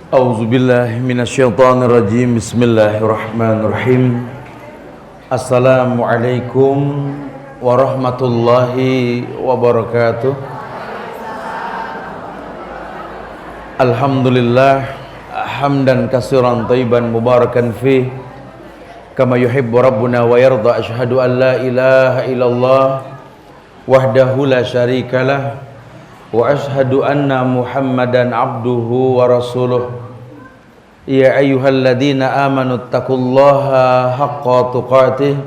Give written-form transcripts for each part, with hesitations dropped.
A'udzubillahi minasyaitonirrajim. Bismillahirrahmanirrahim. Assalamualaikum warahmatullahi wabarakatuh. Alhamdulillah hamdan katsiran thayyiban mubarakan fih kama yuhibbu rabbuna wa yarda. Asyhadu an la ilaha illallah wahdahu la syarikalah wa ashhadu anna Muhammadan abduhu wa rasuluh. Ya ayyuhalladzina amanu taqullaha haqqa tuqatih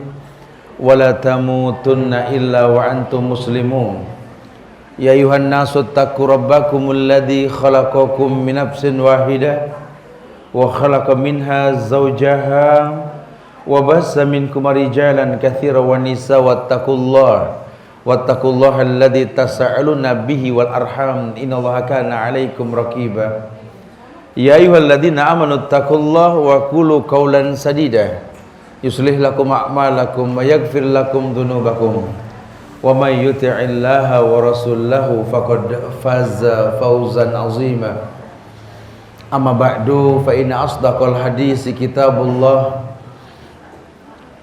wa la tamutunna illa wa antum muslimun. Ya ayyuhan nasu taqu rabbakumul ladzi khalaqakum min nafsin wahidah wa khalaqa minha zawjaha wa bassa minkum rijalan katsiran wa nisaa wattaqullaha alladzi tasaaluna bihi wal arham innallaha kana 'alaikum raqiba. Ya ayyuhalladzina amanu taqullaha wa qulu qawlan sadida yuslih lakum a'malakum wa yaghfir lakum dhunubakum wa may yuti'illaha wa rasulahu faqad faza fawzan 'azima. Amma ba'du fa inna asdaqal hadisi kitabullah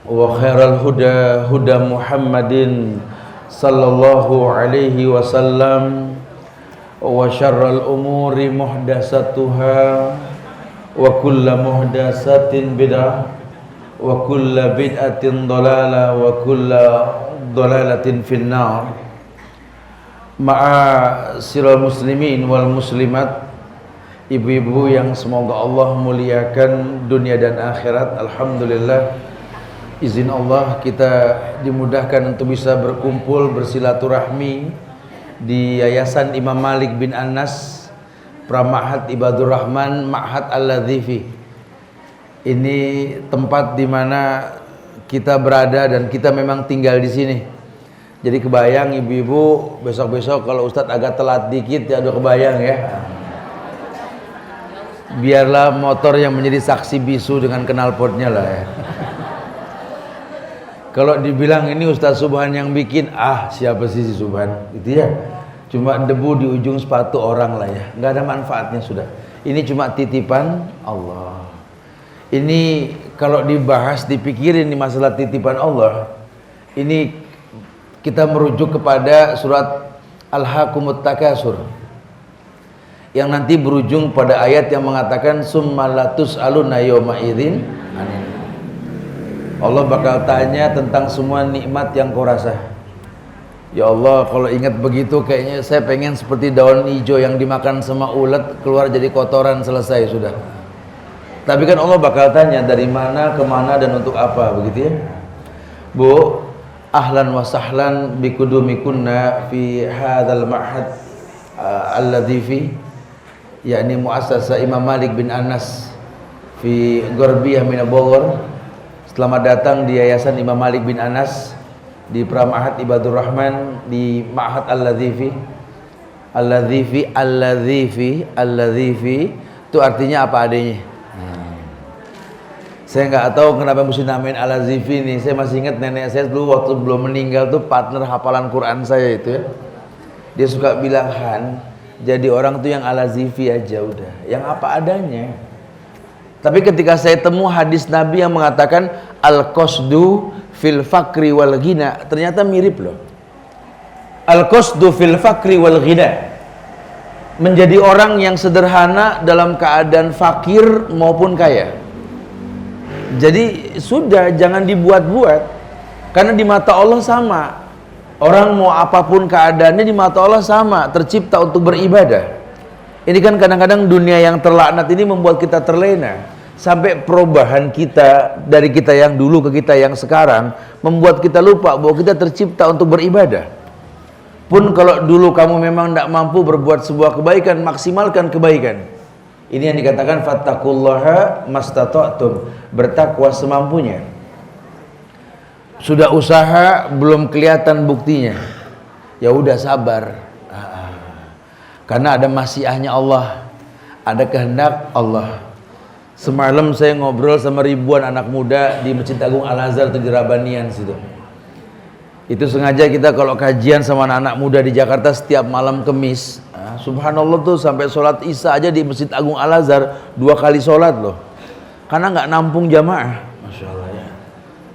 wa khairal huda huda Muhammadin sallallahu alaihi wasallam wa syarral umuri muhdatsatuha wa kullu muhdatsatin bid'ah wa kullu bid'atin dhalalah wa kullu dhalalatin finnar. Ma'asyiral muslimin wal muslimat, ibu-ibu yang semoga Allah muliakan dunia dan akhirat. Alhamdulillah, izin Allah kita dimudahkan untuk bisa berkumpul bersilaturahmi di Yayasan Imam Malik bin Anas Prama'had Ibadur Rahman Ma'had Al-Ladhifi. Ini tempat di mana kita berada dan kita memang tinggal di sini. Jadi kebayang ibu-ibu besok-besok kalau Ustadz agak telat dikit ya, udah kebayang ya. Biarlah motor yang menjadi saksi bisu dengan knalpotnya lah ya. Kalau dibilang ini Ustaz Subhan yang bikin, siapa sih si Subhan? Gitu ya. Cuma debu di ujung sepatu orang lah ya. Nggak ada manfaatnya sudah. Ini cuma titipan Allah. Ini kalau dibahas, dipikirin di masalah titipan Allah, ini kita merujuk kepada surat Al-Hakumut Takasur yang nanti berujung pada ayat yang mengatakan summa latus'aluna yawma idzin anin. Allah bakal tanya tentang semua nikmat yang kau rasa. Ya Allah, kalau ingat begitu kayaknya saya pengen seperti daun hijau yang dimakan sama ulat keluar jadi kotoran, selesai sudah. Tapi kan Allah bakal tanya dari mana, kemana, dan untuk apa, begitu ya. Bu, ahlan wa sahlan bikudumikunna fi hadzal ma'had al-ladhifi, yakni muassasa Imam Malik bin Anas fi Gharbiyah min Bogor. Selamat datang di Yayasan Imam Malik bin Anas di Prama'had Ibadur Rahman di Ma'had Al-Ladhifi. Al-Ladhifi itu artinya apa adanya. Saya nggak tahu kenapa mesti namain Al-Ladhifi nih. Saya masih ingat nenek saya dulu waktu belum meninggal tuh partner hafalan Quran saya itu ya. Dia suka bilang, Han, jadi orang tuh yang Al-Ladhifi aja udah, yang apa adanya. Tapi ketika saya temu hadis Nabi yang mengatakan al-qasdu fil fakri wal ghina, ternyata mirip loh. Al-qasdu fil fakri wal ghina, menjadi orang yang sederhana dalam keadaan fakir maupun kaya. Jadi sudah, jangan dibuat-buat, karena di mata Allah sama. Orang mau apapun keadaannya di mata Allah sama, tercipta untuk beribadah. Ini kan kadang-kadang dunia yang terlaknat ini membuat kita terlena. Sampai perubahan kita dari kita yang dulu ke kita yang sekarang membuat kita lupa bahwa kita tercipta untuk beribadah. Pun kalau dulu kamu memang tidak mampu berbuat sebuah kebaikan, maksimalkan kebaikan. Ini yang dikatakan fattaqullaha mastata'tum, bertakwa semampunya. Sudah usaha belum kelihatan buktinya, ya udah sabar. Karena ada masyiahnya Allah, ada kehendak Allah. Semalam saya ngobrol sama ribuan anak muda di Masjid Agung Al-Azhar di Rabanian situ. Itu sengaja kita kalau kajian sama anak-anak muda di Jakarta setiap malam Kemis, subhanallah tuh sampai sholat isya aja di Masjid Agung Al-Azhar 2 kali sholat loh, karena nggak nampung jamaah. Masya Allah ya,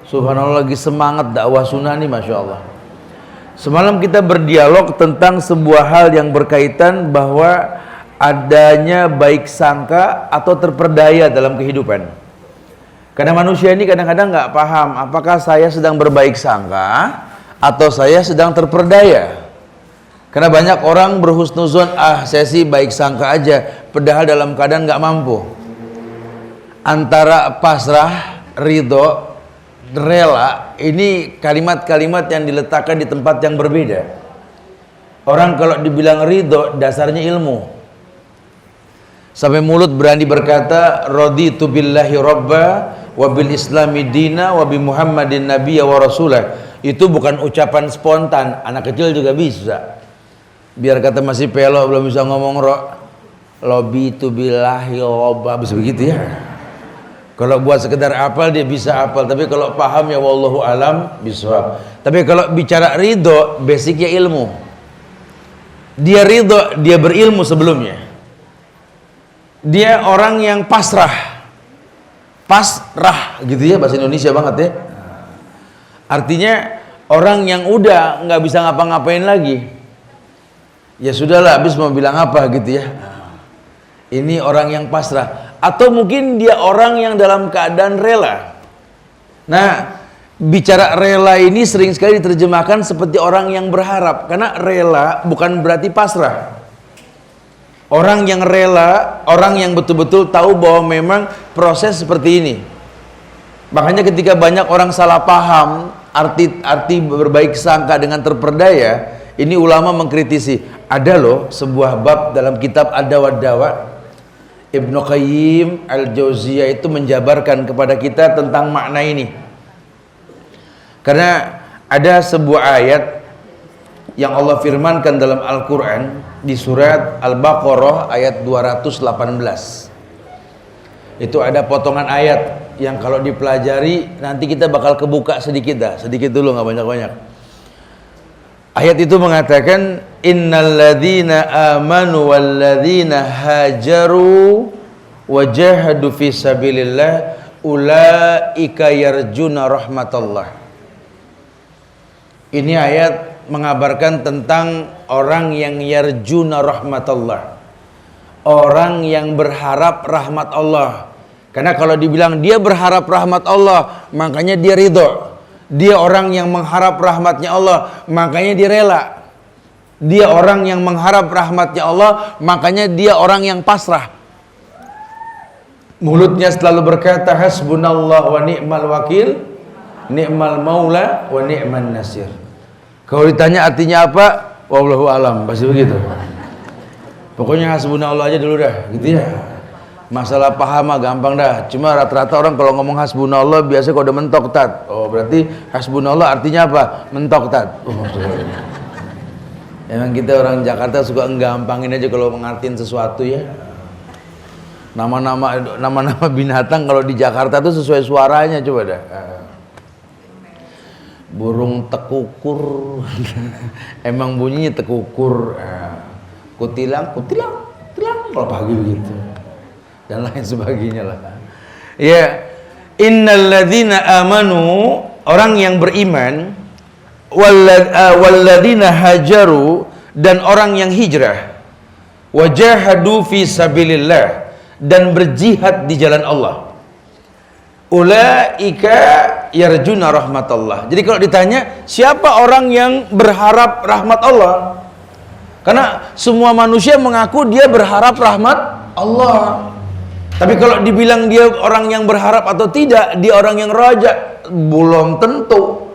subhanallah, lagi semangat dakwah sunnah nih, Masya Allah. Semalam kita berdialog tentang sebuah hal yang berkaitan bahwa adanya baik sangka atau terperdaya dalam kehidupan. Karena manusia ini kadang-kadang nggak paham apakah saya sedang berbaik sangka atau saya sedang terperdaya. Karena banyak orang berhusnuzon, saya sih baik sangka aja, padahal dalam keadaan nggak mampu. Antara pasrah, ridho, rela, ini kalimat-kalimat yang diletakkan di tempat yang berbeda. Orang kalau dibilang ridho, dasarnya ilmu. Sampai mulut berani berkata, raditu billahi robba, wa bil islami dina, wa bi muhammadin nabiyya wa rasulah. Itu bukan ucapan spontan, anak kecil juga bisa. Biar kata masih pelok belum bisa ngomong lobi tu billahi robba, bisa begitu ya. Kalau buat sekedar hafal dia bisa hafal, tapi kalau paham ya wallahu alam bisawab. Tapi kalau bicara ridho, basicnya ilmu. Dia ridho, dia berilmu sebelumnya. Dia orang yang pasrah gitu ya, bahasa Indonesia banget ya. Artinya orang yang udah nggak bisa ngapa-ngapain lagi. Ya sudahlah, habis mau bilang apa gitu ya. Ini orang yang pasrah. Atau mungkin dia orang yang dalam keadaan rela. Nah, bicara rela ini sering sekali diterjemahkan seperti orang yang berharap. Karena rela bukan berarti pasrah. Orang yang rela, orang yang betul-betul tahu bahwa memang proses seperti ini. Makanya ketika banyak orang salah paham arti berbaik sangka dengan terperdaya, ini ulama mengkritisi. Ada loh sebuah bab dalam kitab Ad-Dawa Dawa, Ibnu Qayyim Al-Jauziyah itu menjabarkan kepada kita tentang makna ini. Karena ada sebuah ayat yang Allah firmankan dalam Al-Quran di surat Al-Baqarah ayat 218. Itu ada potongan ayat yang kalau dipelajari nanti kita bakal kebuka sedikit dulu, nggak banyak-banyak. Ayat itu mengatakan innalladzina amanu walladzina hajaru wajahadu fi sabilillah ulaika yarjuna rahmatullah. Ini ayat mengabarkan tentang orang yang yarjuna rahmatullah, orang yang berharap rahmat Allah. Karena kalau dibilang dia berharap rahmat Allah, makanya dia ridho. Dia orang yang mengharap rahmatnya Allah, makanya dia rela. Dia orang yang mengharap rahmatnya Allah, makanya dia orang yang pasrah. Mulutnya selalu berkata hasbunallah wa ni'mal wakil, ni'mal maula wa ni'man nasir. Kalau ditanya artinya apa, wallahu alam, pasti begitu. Pokoknya hasbunallah aja dulu dah, gitu ya. Masalah paham mah gampang dah. Cuma rata-rata orang kalau ngomong hasbunallah biasa kalau udah mentok tat. Oh, berarti hasbunallah artinya apa? Mentok tat. Emang kita orang Jakarta suka nggampangin aja kalau mengartiin sesuatu ya. Nama-nama binatang kalau di Jakarta tuh sesuai suaranya, coba dah. Burung tekukur. Emang bunyinya tekukur. Kutilang kalau pagi begitu. Dan lain sebagainya lah. Ya, innalladzina amanu, orang yang beriman, walladzina hajaru, dan orang yang hijrah, wajahadu fi sabilillah, dan berjihad di jalan Allah. Ulaika yarjuna rahmatullah. Jadi kalau ditanya siapa orang yang berharap rahmat Allah? Karena semua manusia mengaku dia berharap rahmat Allah. Tapi kalau dibilang dia orang yang berharap atau tidak, dia orang yang raja, belum tentu.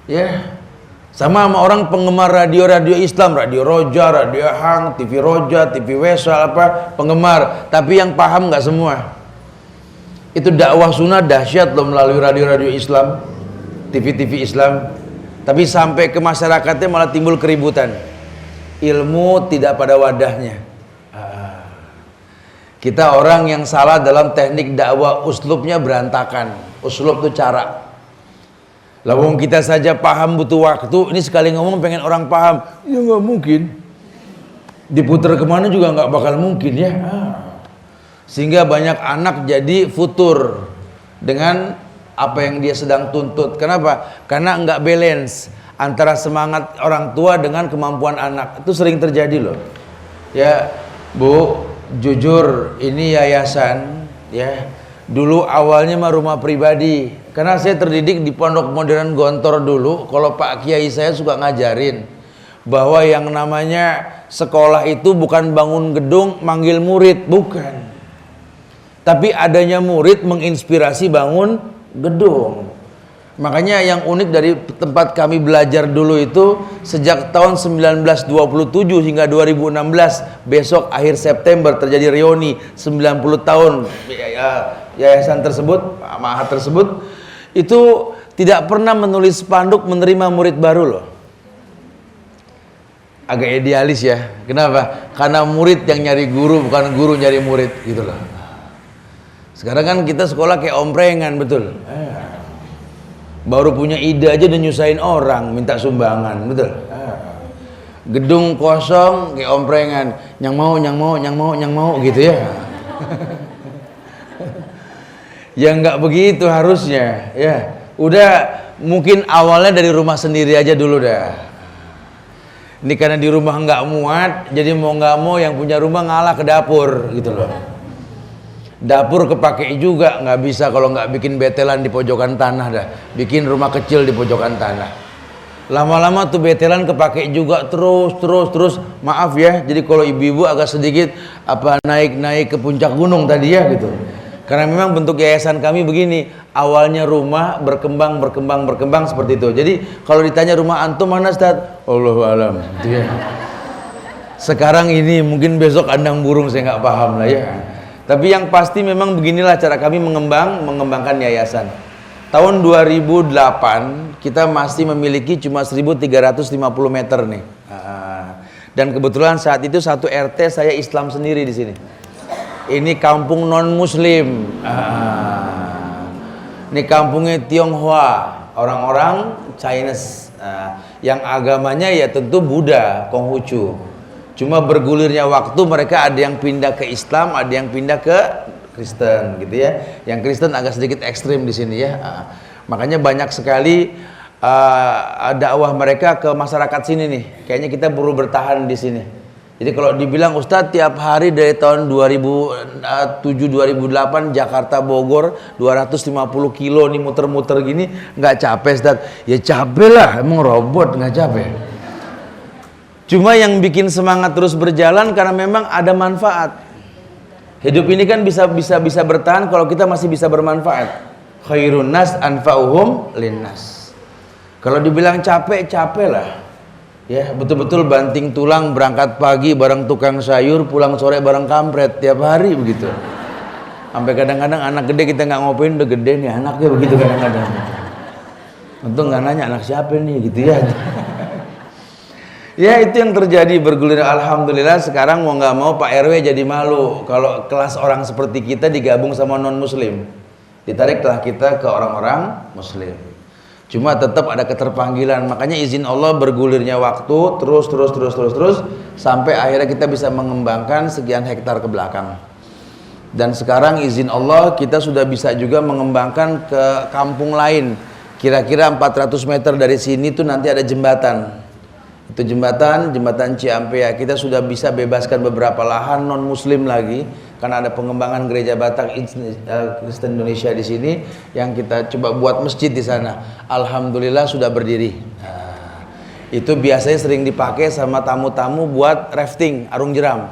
Ya, sama orang penggemar radio Islam, radio Roja, radio Hang, TV Roja, TV Wesal, apa penggemar, tapi yang paham nggak semua. Itu dakwah sunnah dahsyat loh melalui radio Islam, TV Islam. Tapi sampai ke masyarakatnya malah timbul keributan. Ilmu tidak pada wadahnya. Kita orang yang salah dalam teknik dakwah, uslubnya berantakan. Uslub itu cara. Lawang kita saja paham butuh waktu. Ini sekali ngomong pengen orang paham, ya nggak mungkin. diputar kemana juga nggak bakal mungkin ya. Sehingga banyak anak jadi futur dengan apa yang dia sedang tuntut. Kenapa? Karena nggak balance antara semangat orang tua dengan kemampuan anak. Itu sering terjadi loh. Ya, Bu, jujur ini yayasan ya. Dulu awalnya mah rumah pribadi. Karena saya terdidik di Pondok Modern Gontor dulu. Kalau Pak Kiai saya suka ngajarin bahwa yang namanya sekolah itu bukan bangun gedung manggil murid, bukan. Tapi adanya murid menginspirasi bangun gedung. Makanya yang unik dari tempat kami belajar dulu itu sejak tahun 1927 hingga 2016, besok akhir September terjadi reuni 90 tahun yayasan tersebut, ma'had tersebut, itu tidak pernah menulis spanduk menerima murid baru loh. Agak idealis ya. Kenapa? Karena murid yang nyari guru, bukan guru nyari murid gitu loh. Sekarang kan kita sekolah kayak omprengan, betul. Baru punya ide aja udah nyusahin orang minta sumbangan, betul. Gedung kosong kayak omprengan, yang mau gitu ya. Ya nggak begitu harusnya, ya. Udah mungkin awalnya dari rumah sendiri aja dulu dah. Ini karena di rumah nggak muat, jadi mau nggak mau yang punya rumah ngalah ke dapur gitu loh. Dapur kepake juga, nggak bisa kalau nggak bikin betelan di pojokan tanah dah. Bikin rumah kecil di pojokan tanah. Lama-lama tuh betelan kepake juga terus. Maaf ya, jadi kalau ibu-ibu agak sedikit naik ke puncak gunung tadi ya gitu. Karena memang bentuk yayasan kami begini, awalnya rumah berkembang seperti itu. Jadi kalau ditanya rumah antum mana Ustaz? Allahu alam. Gitu ya. Sekarang ini mungkin besok kandang burung, saya nggak paham lah ya. Tapi yang pasti memang beginilah cara kami mengembangkan yayasan. Tahun 2008 kita masih memiliki cuma 1.350 meter nih. Dan kebetulan saat itu satu RT saya Islam sendiri di sini. Ini kampung non Muslim. Ini kampungnya Tionghoa, orang-orang Chinese. Yang agamanya ya tentu Buddha, Konghucu. Cuma bergulirnya waktu mereka ada yang pindah ke Islam, ada yang pindah ke Kristen gitu ya. Yang Kristen agak sedikit ekstrim di sini ya. Makanya banyak sekali dakwah mereka ke masyarakat sini nih. Kayaknya kita perlu bertahan di sini. Jadi kalau dibilang Ustadz tiap hari dari tahun 2007-2008 Jakarta Bogor 250 kilo nih muter-muter gini, nggak capek Ustadz? Ya capek lah, emang robot nggak capek. Cuma yang bikin semangat terus berjalan karena memang ada manfaat. Hidup ini kan bisa bertahan kalau kita masih bisa bermanfaat. Khairun nas anfa'uhum linnas. Kalau dibilang capek lah. Ya, betul-betul banting tulang, berangkat pagi bareng tukang sayur, pulang sore bareng kampret, tiap hari begitu. Sampai kadang-kadang anak gede kita nggak ngopain, udah gede nih anaknya begitu kadang-kadang. Untung nggak nanya anak siapa nih gitu ya. Ya itu yang terjadi bergulir. Alhamdulillah sekarang mau nggak mau Pak RW jadi malu kalau kelas orang seperti kita digabung sama non muslim. Ditariklah kita ke orang-orang muslim. Cuma tetap ada keterpanggilan. Makanya izin Allah bergulirnya waktu terus sampai akhirnya kita bisa mengembangkan sekian hektar ke belakang. Dan sekarang izin Allah kita sudah bisa juga mengembangkan ke kampung lain. Kira-kira 400 meter dari sini tuh nanti ada jembatan. Itu jembatan Ciampea. Kita sudah bisa bebaskan beberapa lahan non muslim lagi karena ada pengembangan gereja Batak Kristen Indonesia di sini yang kita coba buat masjid di sana. Alhamdulillah sudah berdiri. Itu biasanya sering dipakai sama tamu-tamu buat rafting arung jeram.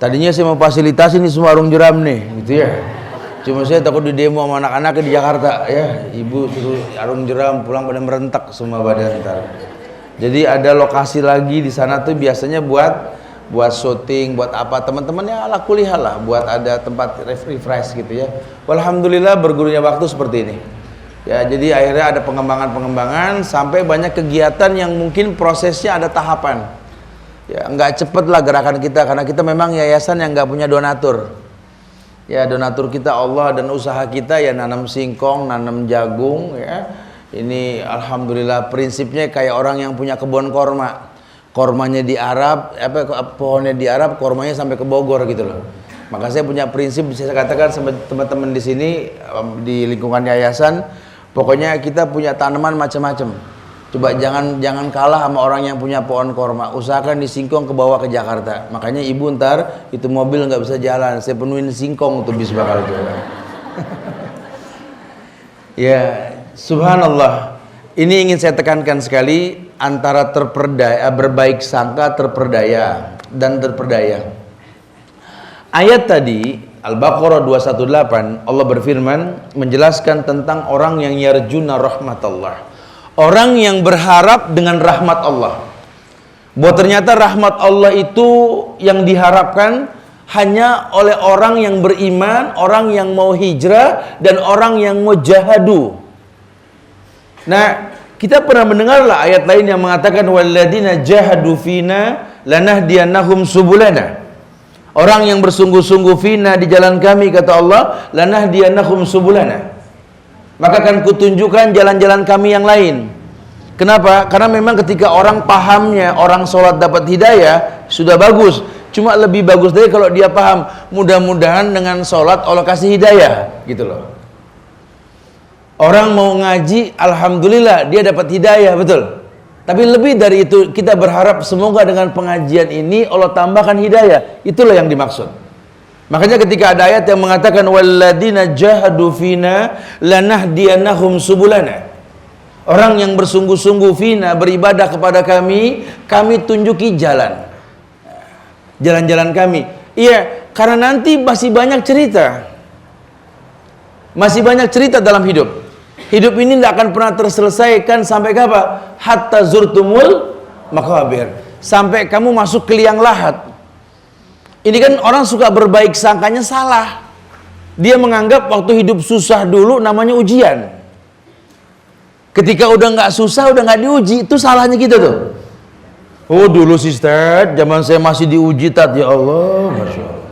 Tadinya saya mau fasilitasi nih semua arung jeram nih, gitu ya. Cuma saya takut di demo sama anak-anak di Jakarta ya. Ibu suruh arung jeram pulang pada merentak semua badan ntar. Jadi ada lokasi lagi di sana tuh biasanya buat syuting, buat apa teman-teman ya ala kuliah lah, buat ada tempat refresh gitu ya. Alhamdulillah bergulirnya waktu seperti ini. Ya jadi akhirnya ada pengembangan sampai banyak kegiatan yang mungkin prosesnya ada tahapan. Ya nggak cepet lah gerakan kita karena kita memang yayasan yang nggak punya donatur. Ya donatur kita Allah dan usaha kita ya nanam singkong, nanam jagung ya. Ini alhamdulillah prinsipnya kayak orang yang punya kebun korma. kormanya di Arab, pohonnya di Arab, kormanya sampai ke Bogor gitu loh. Maka saya punya prinsip, saya katakan sama teman-teman di sini di lingkungan yayasan, pokoknya kita punya tanaman macam-macam. Coba jangan kalah sama orang yang punya pohon korma. Usahakan di singkong ke bawah ke Jakarta. Makanya ibu ntar itu mobil nggak bisa jalan. Saya penuhin singkong tuh bis bakal jalan. Ya, subhanallah. Ini ingin saya tekankan sekali antara berbaik sangka, terperdaya dan terperdaya. Ayat tadi Al-Baqarah 218 Allah berfirman menjelaskan tentang orang yang yarjuna rahmatullah. Orang yang berharap dengan rahmat Allah. Bahwa ternyata rahmat Allah itu yang diharapkan hanya oleh orang yang beriman, orang yang mau hijrah, dan orang yang mau jahadu. Nah, kita pernah mendengarlah ayat lain yang mengatakan walladzina jahadu fina lanahdiyannahum subulana. Orang yang bersungguh-sungguh fina di jalan kami, kata Allah, lanahdiyannahum subulana. Maka akan kutunjukkan jalan-jalan kami yang lain. Kenapa? Karena memang ketika orang pahamnya, orang sholat dapat hidayah, sudah bagus. Cuma lebih bagus dari kalau dia paham, mudah-mudahan dengan sholat Allah kasih hidayah, gitu loh. Orang mau ngaji, alhamdulillah dia dapat hidayah, betul. Tapi lebih dari itu, kita berharap semoga dengan pengajian ini Allah tambahkan hidayah. Itulah yang dimaksud. Makanya ketika ada ayat yang mengatakan walladzina jahadu fina lanahdiyannahum subulana. Orang yang bersungguh-sungguh fina beribadah kepada kami tunjuki jalan. Jalan-jalan kami. Iya, karena nanti masih banyak cerita. Masih banyak cerita dalam hidup. Hidup ini tidak akan pernah terselesaikan sampai kapan? Hatta zurtumul maqabir. Sampai kamu masuk ke liang lahat. Ini kan orang suka berbaik sangkanya salah. Dia menganggap waktu hidup susah dulu namanya ujian. Ketika udah nggak susah, udah nggak diuji, itu salahnya kita tuh. Oh dulu sih Ustaz, zaman saya masih diuji Tat, ya Allah, Masya Allah.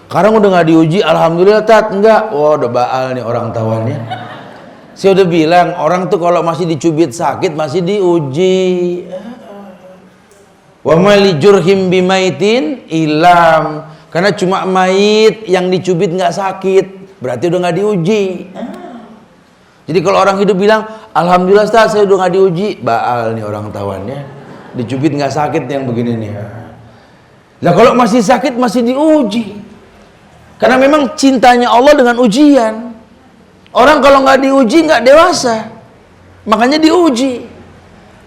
Sekarang udah nggak diuji, alhamdulillah Tat, enggak. Wah udah baal nih orang tawannya. Saya udah bilang, orang tuh kalau masih dicubit sakit, masih diuji. Wa mali jurhim bimaitin ilam. Karena cuma mayit yang dicubit nggak sakit, berarti udah nggak diuji. Jadi kalau orang hidup bilang, alhamdulillah Ustaz, saya udah nggak diuji, baal nih orang tawannya. Dicubit nggak sakit yang begini nih. Lah kalau masih sakit masih diuji. Karena memang cintanya Allah dengan ujian. Orang kalau nggak diuji nggak dewasa, makanya diuji.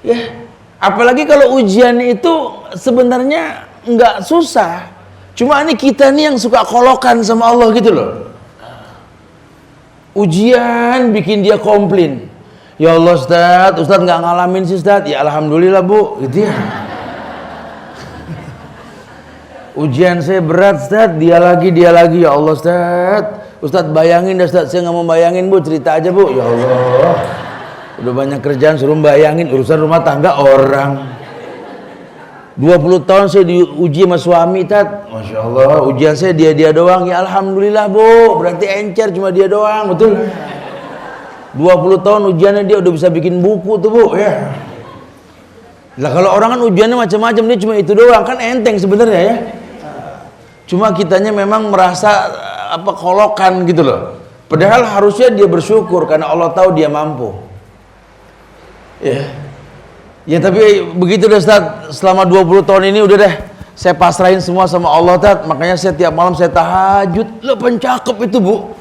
Ya. Apalagi kalau ujiannya itu sebenarnya nggak susah. Cuma ini kita nih yang suka kolokan sama Allah gitu loh. Ujian bikin dia komplain. Ya Allah Ustaz nggak ngalamin sih Ustaz. Ya Alhamdulillah Bu, gitu ya. Ujian saya berat Ustaz, dia lagi. Ya Allah Ustaz bayangin dah Ustaz, saya nggak mau bayangin Bu, cerita aja Bu. Ya Allah. Udah banyak kerjaan suruh bayangin urusan rumah tangga orang. 20 tahun saya diuji sama suami Tat. Masya Allah, ujian saya dia doang. Ya Alhamdulillah Bu, berarti encer cuma dia doang, betul. 20 tahun ujiannya dia udah bisa bikin buku tuh Bu, ya. Lah kalau orang kan ujiannya macam-macam, dia cuma itu doang, kan enteng sebenarnya ya. Cuma kitanya memang merasa kolokan gitu loh. Padahal harusnya dia bersyukur karena Allah tahu dia mampu. Ya tapi begitu deh Ustaz, selama 20 tahun ini udah deh saya pasrahin semua sama Allah Tat. Makanya saya tiap malam saya tahajud. Lah pencakep itu Bu.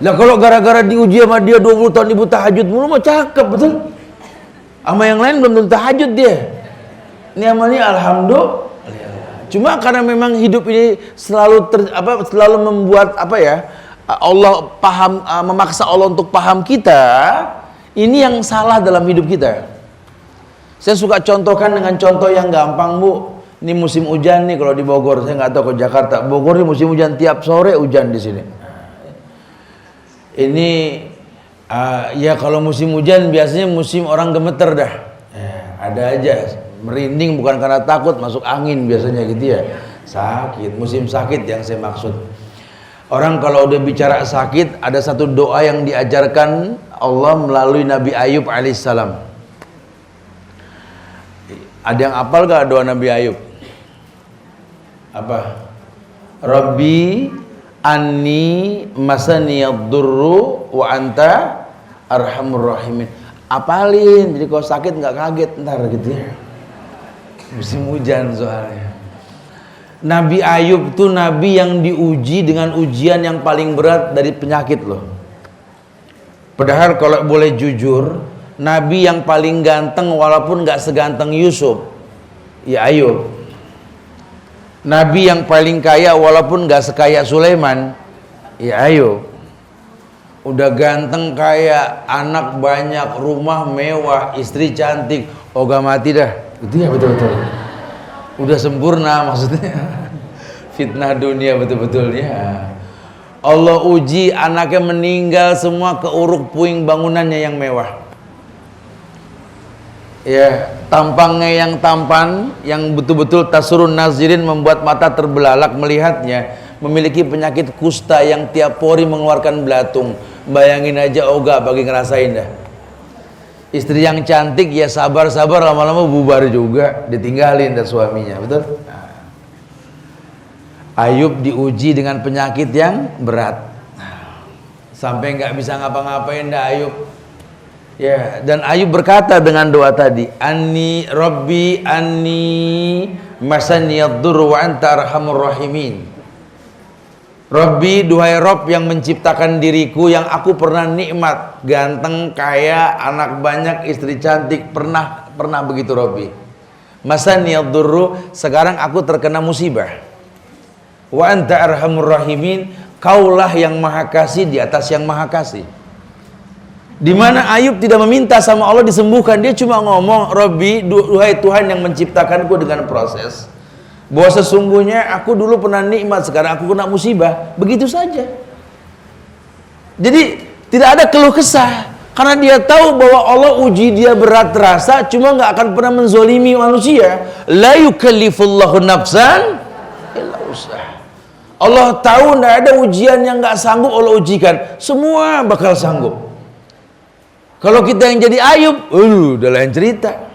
Lah kalau gara-gara diuji sama dia 20 tahun ibu tahajud mulu mah cakep, betul. Sama yang lain belum tentu tahajud dia. Ini sama ini alhamdulillah. Cuma karena memang hidup ini selalu selalu membuat Allah paham, memaksa Allah untuk paham kita. Ini yang salah dalam hidup kita. Saya suka contohkan dengan contoh yang gampang Bu. Ini musim hujan nih kalau di Bogor. Saya nggak tahu ke Jakarta. Bogor ini musim hujan, tiap sore hujan di sini. Ini ya kalau musim hujan biasanya musim orang gemeter dah. Ada aja merinding bukan karena takut, masuk angin biasanya gitu ya. Sakit, musim sakit yang saya maksud. Orang kalau udah bicara sakit, ada satu doa yang diajarkan Allah melalui Nabi Ayub alaihissalam. Ada yang hafal gak doa Nabi Ayub? Apa? Rabbi anni masaniyad-durru wa anta arhamur rahimin. Apalin, jadi kalau sakit nggak kaget ntar gitu ya. Musim hujan soalnya. Nabi Ayub tuh nabi yang diuji dengan ujian yang paling berat dari penyakit loh. Padahal kalau boleh jujur, nabi yang paling ganteng walaupun nggak seganteng Yusuf, ya Ayub. Nabi yang paling kaya walaupun nggak sekaya Sulaiman, ya Ayub. Udah ganteng kaya, anak banyak, rumah mewah, istri cantik, oga mati dah. Itu ya betul-betul. Udah sempurna maksudnya. Fitnah dunia betul-betulnya. Allah uji anaknya meninggal semua keuruk puing bangunannya yang mewah. Ya, tampangnya yang tampan, yang betul-betul tasurun nazirin membuat mata terbelalak melihatnya, memiliki penyakit kusta yang tiap pori mengeluarkan belatung. Bayangin aja Oga bagi ngerasain dah. Istri yang cantik ya sabar-sabar lama-lama bubar juga, ditinggalin dah suaminya, betul? Nah. Ayub diuji dengan penyakit yang berat. Sampai nggak bisa ngapa-ngapain dah Ayub. Ya, dan Ayub berkata dengan doa tadi, Anni Rabbi anni masaniyad-durru wa anta arhamur rahimin. Rabbi, duhai Rob yang menciptakan diriku, yang aku pernah nikmat, ganteng, kaya, anak banyak, istri cantik, pernah begitu Rabbi. Masaniyad-durru, sekarang aku terkena musibah. Wa anta arhamur rahimin, kaulah yang maha kasih di atas yang maha kasih. Di mana Ayub tidak meminta sama Allah disembuhkan, dia cuma ngomong, Rabbi, duhai Tuhan yang menciptakanku dengan proses, bahwa sesungguhnya aku dulu pernah nikmat, sekarang aku kena musibah. Begitu saja. Jadi tidak ada keluh kesah, karena dia tahu bahwa Allah uji dia berat terasa, cuma nggak akan pernah menzolimi manusia. La yukallifullahu nafsan illa usaha. Allah tahu tidak ada ujian yang nggak sanggup Allah ujikan, semua bakal sanggup. Kalau kita yang jadi Ayub, udah lain cerita.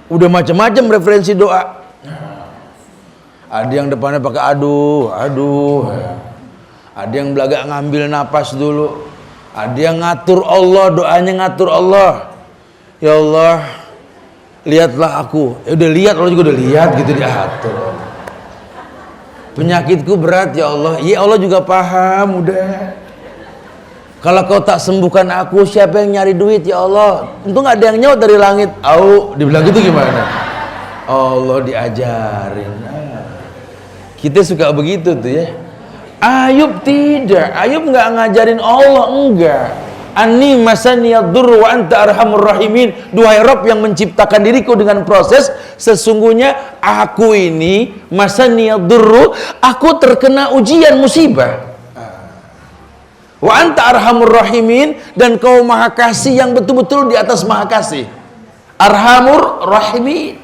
Udah macam-macam referensi doa. Ada yang depannya pakai aduh. Ada yang belagak ngambil napas dulu. Ada yang ngatur Allah, doanya ngatur Allah. Ya Allah, lihatlah aku. Ya udah lihat, Allah juga udah lihat gitu, diatur. Penyakitku berat ya Allah. Ya Allah juga paham udah. Kalau kau tak sembuhkan aku, siapa yang nyari duit ya Allah? Untung nggak ada yang nyaut dari langit. Dibilang gitu gimana? Allah diajarin. Kita suka begitu tuh ya. Ayub tidak. Ayub nggak ngajarin Allah, enggak. Anni masaniyad-durru wa anta arhamur rahimin. Duhai Rabb yang menciptakan diriku dengan proses, sesungguhnya aku ini masaniyad-durru, aku terkena ujian musibah. Wa anta arhamur rahimin, dan kau maha kasih yang betul-betul di atas maha kasih. Arhamur rahimin.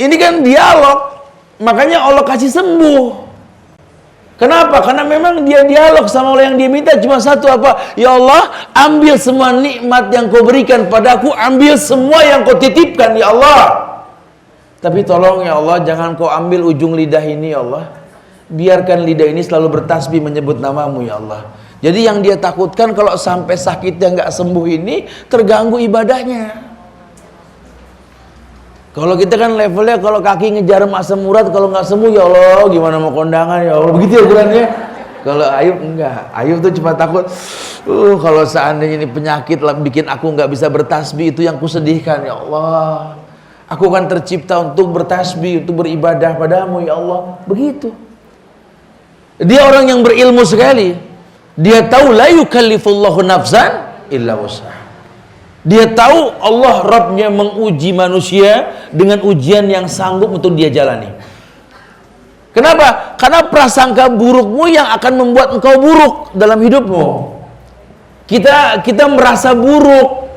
Ini kan dialog. Makanya Allah kasih sembuh. Kenapa? Karena memang dia dialog sama Allah, yang dia minta cuma satu apa? Ya Allah, ambil semua nikmat yang kau berikan padaku, ambil semua yang kau titipkan ya Allah. Tapi tolong ya Allah, jangan kau ambil ujung lidah ini ya Allah. Biarkan lidah ini selalu bertasbih menyebut namamu ya Allah. Jadi yang dia takutkan kalau sampai sakitnya nggak sembuh ini, terganggu ibadahnya. Kalau kita kan levelnya, kalau kaki ngejar asam urat, kalau nggak sembuh ya Allah gimana mau kondangan ya Allah, begitu ya ukurannya. Kalau Ayub enggak, Ayub tuh cuma takut, kalau seandainya ini penyakit bikin aku nggak bisa bertasbih, itu yang kusedihkan ya Allah. Aku kan tercipta untuk bertasbih, untuk beribadah padamu ya Allah. Begitu. Dia orang yang berilmu sekali. Dia tahu la yukallifullahu nafsan illa wus'aha. Dia tahu Allah Rabbnya menguji manusia dengan ujian yang sanggup untuk dia jalani. Kenapa? Karena prasangka burukmu yang akan membuat engkau buruk dalam hidupmu. Kita merasa buruk,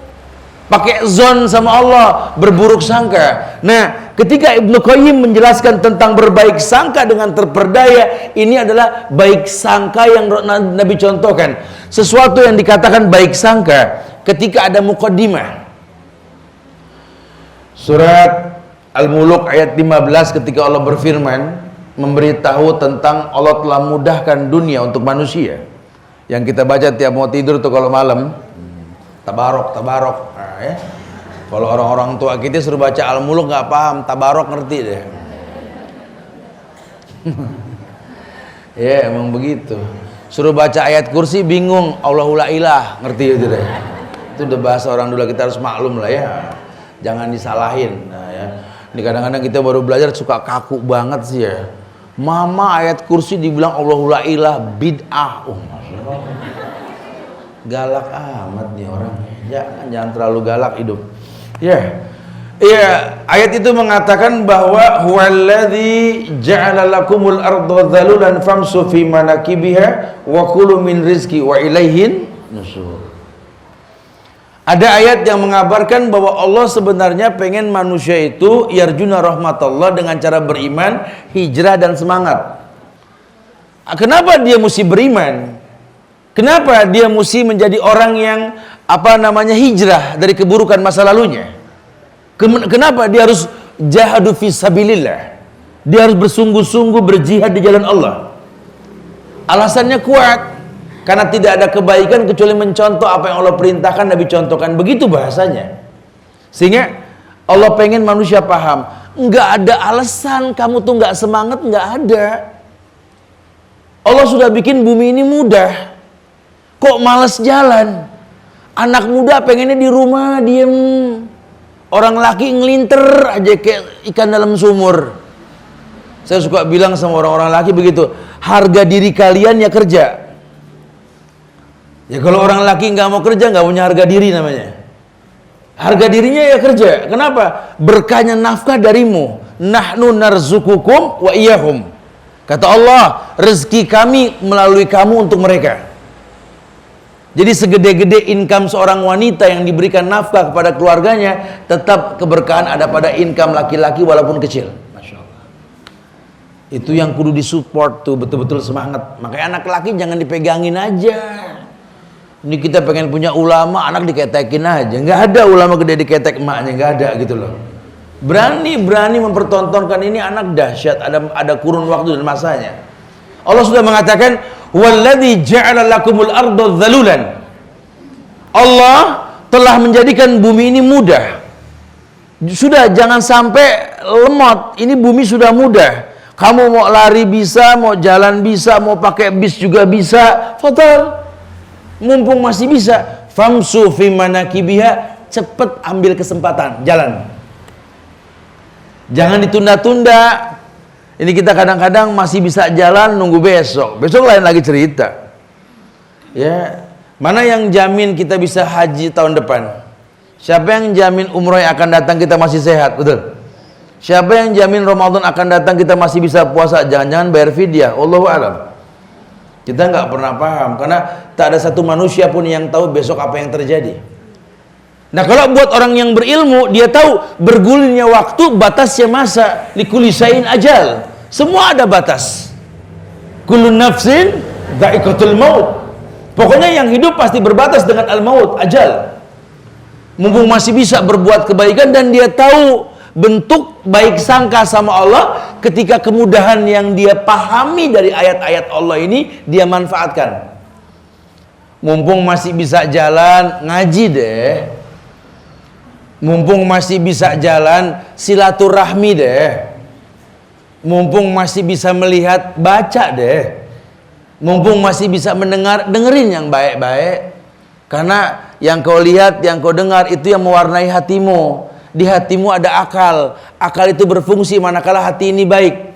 pakai zon sama Allah, berburuk sangka. Nah, ketika Ibnu Qayyim menjelaskan tentang berbaik sangka dengan terperdaya, ini adalah baik sangka yang Nabi contohkan. Sesuatu yang dikatakan baik sangka ketika ada muqaddimah. Surat Al-Muluk ayat 15 ketika Allah berfirman memberitahu tentang Allah telah mudahkan dunia untuk manusia. Yang kita baca tiap mau tidur tuh kalau malam, tabarok. Nah, ya. Kalau orang-orang tua kita suruh baca Al-Muluk nggak paham, tabarok ngerti deh. Ya emang begitu. Suruh baca ayat kursi bingung, Allahu la ilah ngerti itu deh. Itu udah bahasa orang dulu, kita harus maklum lah ya. Jangan disalahin. Nah, ya. Ini kadang-kadang kita baru belajar suka kaku banget sih ya. Mama ayat kursi dibilang Allahu la ilah bid'ah. Galak amat nih orang. Jangan terlalu galak hidup. Ya. Iya, ayat itu mengatakan bahwa huwallazi ja'ala lakumul arda dhalulan famsu fi manakibiha wa kulu min rizqi wa ilaihin nusyur. Ada ayat yang mengabarkan bahwa Allah sebenarnya pengen manusia itu yarjuna rahmatullah dengan cara beriman, hijrah dan semangat. Kenapa dia mesti beriman? Kenapa dia mesti menjadi orang yang hijrah dari keburukan masa lalunya? Kenapa dia harus jahadu fi sabilillah? Dia harus bersungguh-sungguh berjihad di jalan Allah. Alasannya kuat. Karena tidak ada kebaikan kecuali mencontoh apa yang Allah perintahkan, Nabi contohkan. Begitu bahasanya. Sehingga Allah pengen manusia paham. Nggak ada alasan kamu tuh nggak semangat, nggak ada. Allah sudah bikin bumi ini mudah. Kok malas jalan? Anak muda pengennya di rumah diem. Orang laki ngelinter aja kayak ikan dalam sumur. Saya suka bilang sama orang-orang laki begitu. Harga diri kalian ya kerja. Ya kalau orang laki nggak mau kerja nggak punya harga diri namanya. Harga dirinya ya kerja. Kenapa? Berkahnya nafkah darimu. Nahnu narzukukum wa iyahum. Kata Allah, rezeki kami melalui kamu untuk mereka. Jadi segede-gede income seorang wanita yang diberikan nafkah kepada keluarganya, tetap keberkahan ada pada income laki-laki walaupun kecil. Masya Allah. Itu yang kudu disupport tuh, betul-betul semangat. Makanya anak laki jangan dipegangin aja. Ini kita pengen punya ulama, anak diketekin aja. Nggak ada ulama gede diketek emaknya, nggak ada gitu loh. Berani mempertontonkan ini anak dahsyat, ada kurun waktu dan masanya. Allah sudah mengatakan, "Walladzi ja'ala lakumul arda dhalulan." Allah telah menjadikan bumi ini mudah. Sudah jangan sampai lemot. Ini bumi sudah mudah. Kamu mau lari bisa, mau jalan bisa, mau pakai bis juga bisa. Fadhal. Mumpung masih bisa, famsu fi manakibiha, cepet ambil kesempatan, jalan. Jangan ditunda-tunda. Ini kita kadang-kadang masih bisa jalan nunggu besok. Besok lain lagi cerita. Ya, mana yang jamin kita bisa haji tahun depan? Siapa yang jamin umroh yang akan datang kita masih sehat, betul? Siapa yang jamin Ramadan akan datang kita masih bisa puasa? Jangan-jangan bayar fidyah. Wallahu a'lam. Kita nggak pernah paham karena tak ada satu manusia pun yang tahu besok apa yang terjadi. Nah kalau buat orang yang berilmu, dia tahu bergulirnya waktu, batasnya masa. Likulli syai'in ajal. Semua ada batas. Kullu nafsin dha'iqatul maut. Pokoknya yang hidup pasti berbatas dengan al-maut, ajal. Mumpung masih bisa berbuat kebaikan dan dia tahu bentuk baik sangka sama Allah ketika kemudahan yang dia pahami dari ayat-ayat Allah ini dia manfaatkan. Mumpung masih bisa jalan, ngaji deh. Mumpung masih bisa jalan, silaturahmi deh. Mumpung masih bisa melihat, baca deh. Mumpung masih bisa mendengar, dengerin yang baik-baik. Karena yang kau lihat, yang kau dengar itu yang mewarnai hatimu. Di hatimu ada akal. Akal itu berfungsi manakala hati ini baik.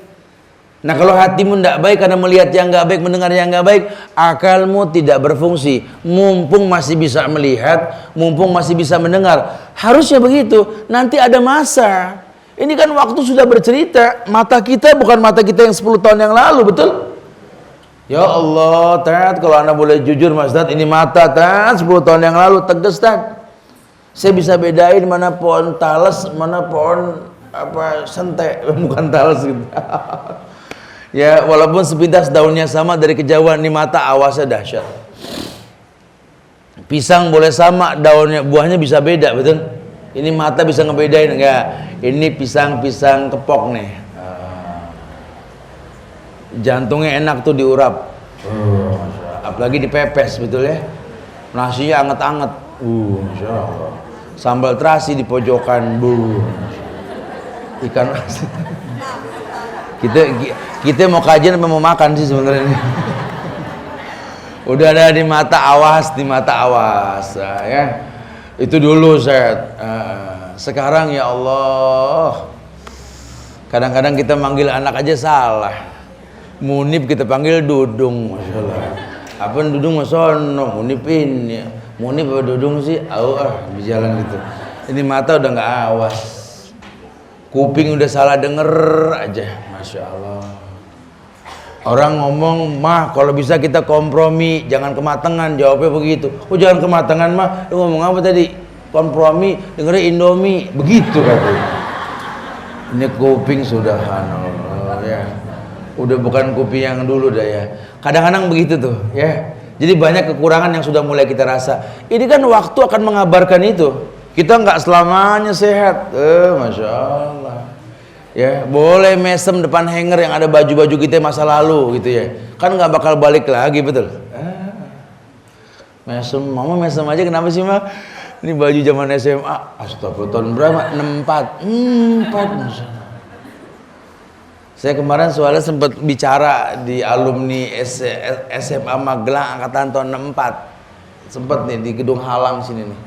Nah kalau hatimu tidak baik karena melihat yang nggak baik, mendengar yang nggak baik, akalmu tidak berfungsi. Mumpung masih bisa melihat, mumpung masih bisa mendengar, harusnya begitu. Nanti ada masa. Ini kan waktu sudah bercerita. Mata kita bukan mata kita yang 10 tahun yang lalu, betul? Ya Allah, Tat, kalau anda boleh jujur Mas Tat, ini mata Tat 10 tahun yang lalu, tegas Tat. Saya bisa bedain mana pohon talas, mana pohon sente, bukan talas gitu. Ya, walaupun sepintas daunnya sama dari kejauhan, ini mata awasnya dahsyat. Pisang boleh sama daunnya, buahnya bisa beda, betul? Ini mata bisa ngebedain enggak? Ini pisang-pisang kepok nih. Jantungnya enak tuh diurap. Apalagi dipepes, betul ya? Nasinya anget-anget. Masya Allah. Sambal terasi di pojokan. Ikan asin. Kita mau kajian apa mau makan sih sebenarnya? Udah ada di mata awas, Nah, ya. Itu dulu saya. Sekarang ya Allah, kadang-kadang kita manggil anak aja salah. Munib kita panggil Dudung, Masya Allah. Apa Dudung masono, Munib ini. Munib apa Dudung sih? Berjalan gitu. Ini mata udah nggak awas, kuping udah salah denger aja, Masya Allah. Orang ngomong, mah kalau bisa kita kompromi, jangan kematangan. Jawabnya begitu. Jangan kematangan mah. Lu ngomong apa tadi? Kompromi, dengerin Indomie. Begitu katanya. Ini kuping sudah ya. Udah bukan kuping yang dulu dah ya. Kadang-kadang begitu tuh ya. Jadi banyak kekurangan yang sudah mulai kita rasa. Ini kan waktu akan mengabarkan itu. Kita nggak selamanya sehat. Masya Allah. Ya, boleh mesem depan hanger yang ada baju-baju kita masa lalu gitu ya. Kan nggak bakal balik lagi, betul? Mesem, mama mesem aja kenapa sih, Ma? Ini baju zaman SMA. Astagfirullah, tahun berapa? 64. 4. Saya kemarin soalnya sempat bicara di alumni SMA Magelang angkatan tahun 64. Sempat nih di Gedung Halang sini nih.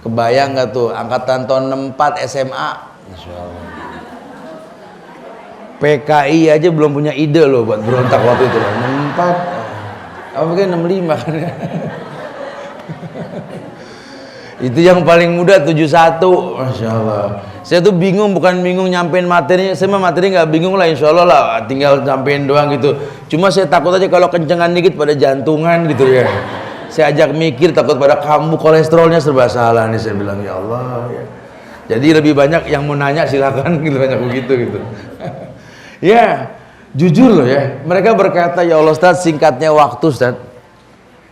Kebayang nggak tuh angkatan tahun 64 SMA? Masya Allah. PKI aja belum punya ide loh buat berontak waktu itu. 64, apa mungkin 65 kan? Itu yang paling muda 71, Masya Allah. Saya tuh bingung, bukan bingung nyampein materinya. Saya mah materi nggak bingung lah, Insya Allah lah. Tinggal nyampein doang gitu. Cuma saya takut aja kalau kencengan dikit pada jantungan gitu ya. Saya ajak mikir, takut pada kambuh, kolesterolnya serba salah nih. Saya bilang ya Allah. Ya. Jadi lebih banyak yang mau nanya silakan gitu, banyak begitu gitu. Ya, jujur loh ya. Mereka berkata, ya Allah Ustaz, singkatnya waktu Ustaz.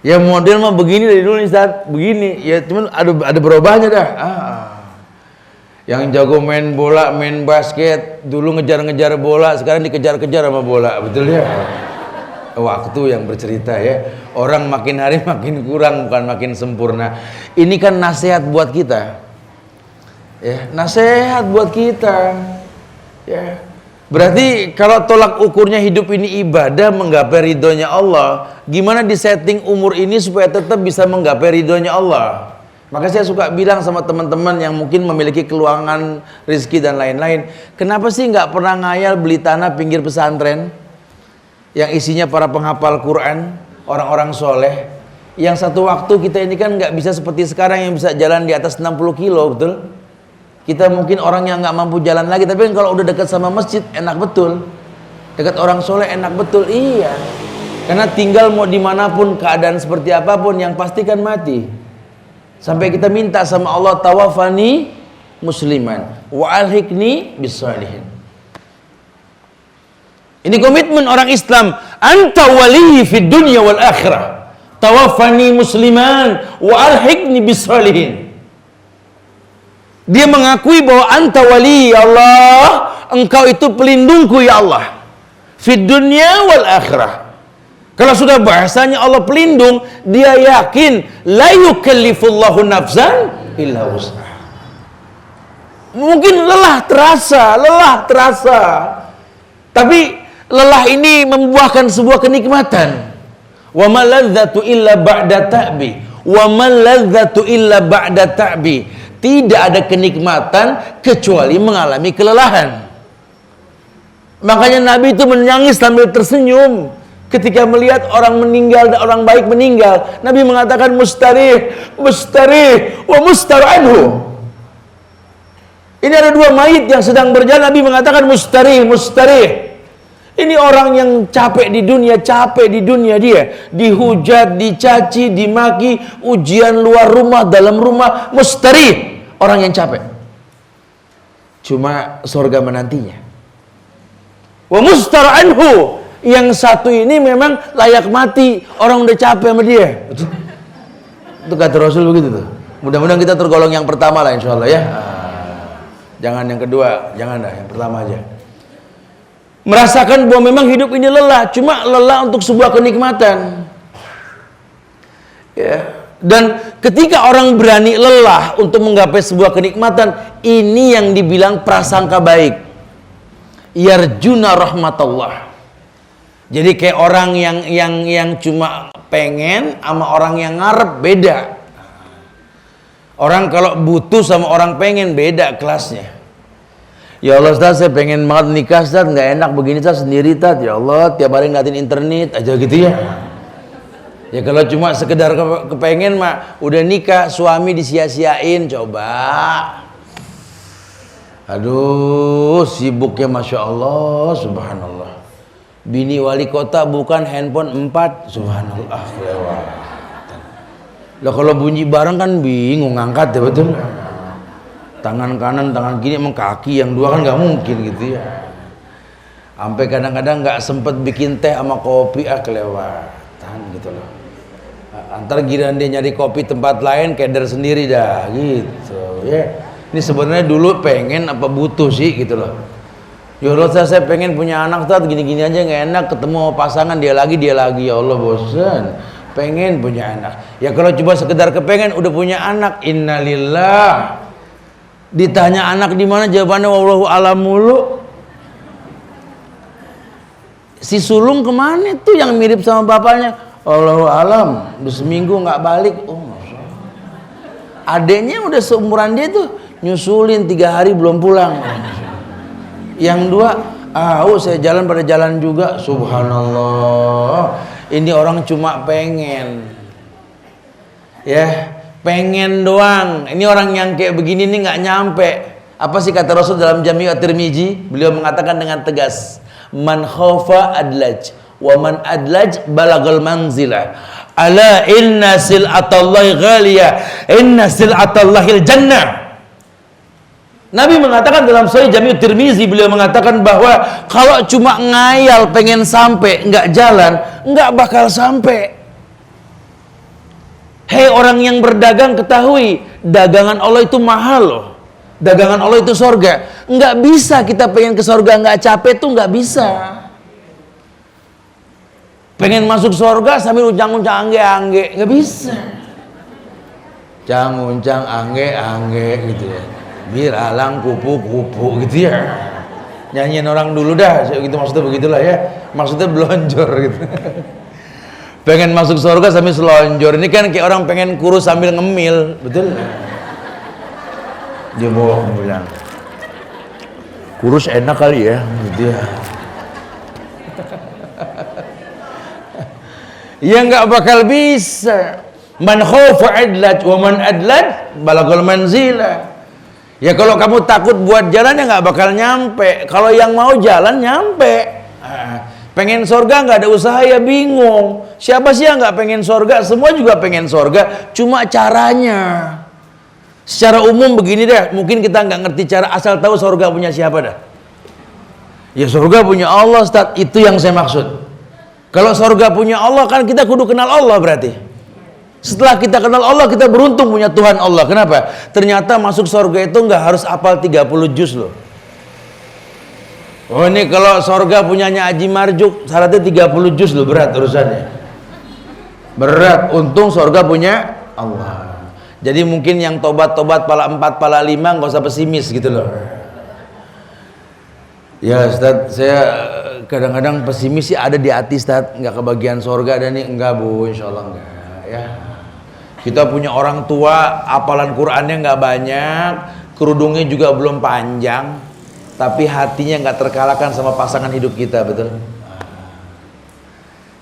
Ya model mah begini dari dulu nih Ustaz, begini. Ya cuman ada berubahnya dah. Yang jago main bola, main basket, dulu ngejar-ngejar bola, sekarang dikejar-kejar sama bola, betul ya? Waktu yang bercerita ya. Orang makin hari makin kurang, bukan makin sempurna. Ini kan nasihat buat kita. Ya, nasihat buat kita. Ya. Berarti kalau tolak ukurnya hidup ini ibadah menggapai ridhonya Allah, gimana disetting umur ini supaya tetap bisa menggapai ridhonya Allah? Maka saya suka bilang sama teman-teman yang mungkin memiliki keluangan rezeki dan lain-lain, kenapa sih nggak pernah ngayal beli tanah pinggir pesantren yang isinya para penghafal Quran, orang-orang soleh, yang satu waktu kita ini kan nggak bisa seperti sekarang yang bisa jalan di atas 60 kilo, betul? Kita mungkin orang yang nggak mampu jalan lagi, tapi kalau udah dekat sama masjid enak betul, dekat orang soleh enak betul, iya. Karena tinggal mau dimanapun keadaan seperti apapun, yang pasti kan mati. Sampai kita minta sama Allah, tawafani musliman wa alhiqni bisalihin. Ini komitmen orang Islam. Anta waliyyi fid dunya wal akhirah. Tawafani musliman wa alhiqni bisalihin. Dia mengakui bahwa anta wali ya Allah, engkau itu pelindungku ya Allah, fid dunya wal akhirah. Kalau sudah bahasanya Allah pelindung, dia yakin la yukallifullahu nafsan illa wus'aha. Mungkin lelah terasa, tapi lelah ini membuahkan sebuah kenikmatan. Wa ma ladzatu illa ba'da ta'bi, wa ma ladzatu illa ba'da ta'bi. Tidak ada kenikmatan kecuali mengalami kelelahan. Makanya Nabi itu menangis sambil tersenyum ketika melihat orang meninggal dan orang baik meninggal. Nabi mengatakan mustarih, mustarih, wa mustar'anhu. Ini ada dua mayit yang sedang berjalan. Nabi mengatakan mustarih, mustarih. Ini orang yang capek di dunia dia. Dihujat, dicaci, dimaki, ujian luar rumah, dalam rumah, mustarih. Orang yang capek. Cuma surga menantinya. Wa mustar'anhu. Yang satu ini memang layak mati. Orang udah capek sama dia. Itu kata Rasul begitu tuh. Mudah-mudahan kita tergolong yang pertama lah insya Allah ya. Jangan yang kedua, jangan dah, yang pertama aja. Merasakan bahwa memang hidup ini lelah, cuma lelah untuk sebuah kenikmatan. Ya. Dan ketika orang berani lelah untuk menggapai sebuah kenikmatan, ini yang dibilang prasangka baik. Yarjuna rahmatullah. Jadi kayak orang yang cuma pengen sama orang yang ngarep beda. Orang kalau butuh sama orang pengen beda kelasnya. Ya Allah Ustaz, saya pengen banget nikah Ustaz, nggak enak begini Ustaz, sendiri Ustaz. Ya Allah, tiap hari ngeliatin internet aja gitu ya. Ya kalau cuma sekedar kepengen mah udah nikah, suami disia-siain, coba. Aduh, sibuknya Masya Allah, Subhanallah. Bini wali kota bukan handphone 4, Subhanallah, lewat. Lah kalau bunyi bareng kan bingung ngangkat ya, betul. Tangan kanan, tangan kiri, emang kaki yang dua kan nggak mungkin gitu ya. Sampai kadang-kadang nggak sempet bikin teh sama kopi, kelewatan gitu loh. Antar giliran dia nyari kopi tempat lain, keder sendiri dah gitu ya. Ini sebenarnya dulu pengen apa butuh sih gitu loh. Ya Allah saya pengen punya anak Ustaz, gini-gini aja nggak enak, ketemu pasangan dia lagi ya Allah bosan. Pengen punya anak. Ya kalau coba sekedar kepengen udah punya anak, innalillah. Ditanya anak di mana, jawabannya wallahu alam mulu. Si sulung kemana tuh yang mirip sama bapaknya? Wallahu alam. Udah seminggu nggak balik. Oh, adeknya udah seumuran dia tuh nyusulin 3 hari belum pulang. Yang dua, saya jalan pada jalan juga. Subhanallah. Ini orang cuma pengen, ya pengen doang. Ini orang yang kayak begini nih nggak nyampe. Apa sih kata Rasul dalam Jami' at-Tirmizi? Beliau mengatakan dengan tegas, man khaufa adlaj, wa man adlaj balagal manzilah. Ala inna sil'atallahi ghaliyah, inna sil'atallahil jannah. Nabi mengatakan dalam Sahih Jami' Tirmizi, beliau mengatakan bahwa kalau cuma ngayal pengen sampai nggak jalan, nggak bakal sampai. Hei orang yang berdagang, ketahui dagangan Allah itu mahal loh. Dagangan Allah itu sorga. Nggak bisa kita pengen ke sorga nggak capek tuh nggak bisa. Pengen masuk sorga sambil uncang-uncang angge-angge nggak bisa. Uncang-uncang angge-angge gitu ya. Bir alang kupu-kupu gitu ya. Nyanyiin orang dulu dah gitu, maksudnya begitulah ya. Maksudnya belonjor gitu. Pengen masuk surga sambil selonjor. Ini kan kayak orang pengen kurus sambil ngemil, betul? Dia bohong bilang kurus enak kali ya gitu ya. Ya nggak bakal bisa. Man khaufa adlat wa man adlat balagul manzilah. Ya kalau kamu takut buat jalan ya nggak bakal nyampe. Kalau yang mau jalan nyampe. Pengen sorga nggak ada usaha ya bingung. Siapa sih yang nggak pengen sorga? Semua juga pengen sorga. Cuma caranya. Secara umum begini deh. Mungkin kita nggak ngerti cara, asal tahu sorga punya siapa dah. Ya sorga punya Allah, Ustaz. Itu yang saya maksud. Kalau sorga punya Allah kan kita kudu kenal Allah berarti. Setelah kita kenal Allah, kita beruntung punya Tuhan Allah. Kenapa? Ternyata masuk surga itu nggak harus hafal 30 juz loh. Oh ini kalau surga punyanya Haji Marjuk, syaratnya 30 juz loh, berat urusannya. Berat, untung surga punya Allah. Jadi mungkin yang tobat-tobat pala 4, pala 5 nggak usah pesimis gitu loh. Ya Ustaz, saya kadang-kadang pesimis sih ada di hati Ustaz, nggak kebagian surga dan ini enggak Bu, insya Allah enggak ya. Kita punya orang tua, hafalan Qur'annya nggak banyak, kerudungnya juga belum panjang, tapi hatinya nggak terkalahkan sama pasangan hidup kita, betul?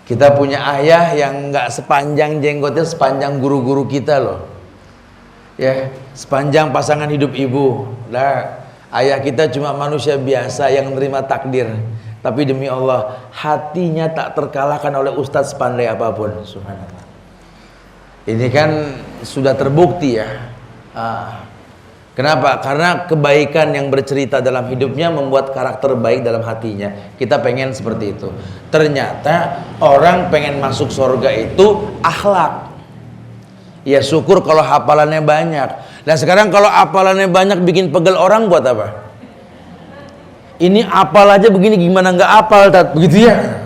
Kita punya ayah yang nggak sepanjang jenggotnya sepanjang guru-guru kita loh, ya, sepanjang pasangan hidup ibu. Nah, ayah kita cuma manusia biasa yang menerima takdir, tapi demi Allah hatinya tak terkalahkan oleh ustadz sepandai apapun. Subhanallah. Ini kan sudah terbukti ya. Kenapa? Karena kebaikan yang bercerita dalam hidupnya membuat karakter baik dalam hatinya. Kita pengen seperti itu. Ternyata orang pengen masuk surga itu akhlak. Ya syukur kalau hafalannya banyak. Nah sekarang kalau hafalannya banyak bikin pegel orang buat apa? Ini apal aja begini gimana nggak apal, Tat? Begitu ya?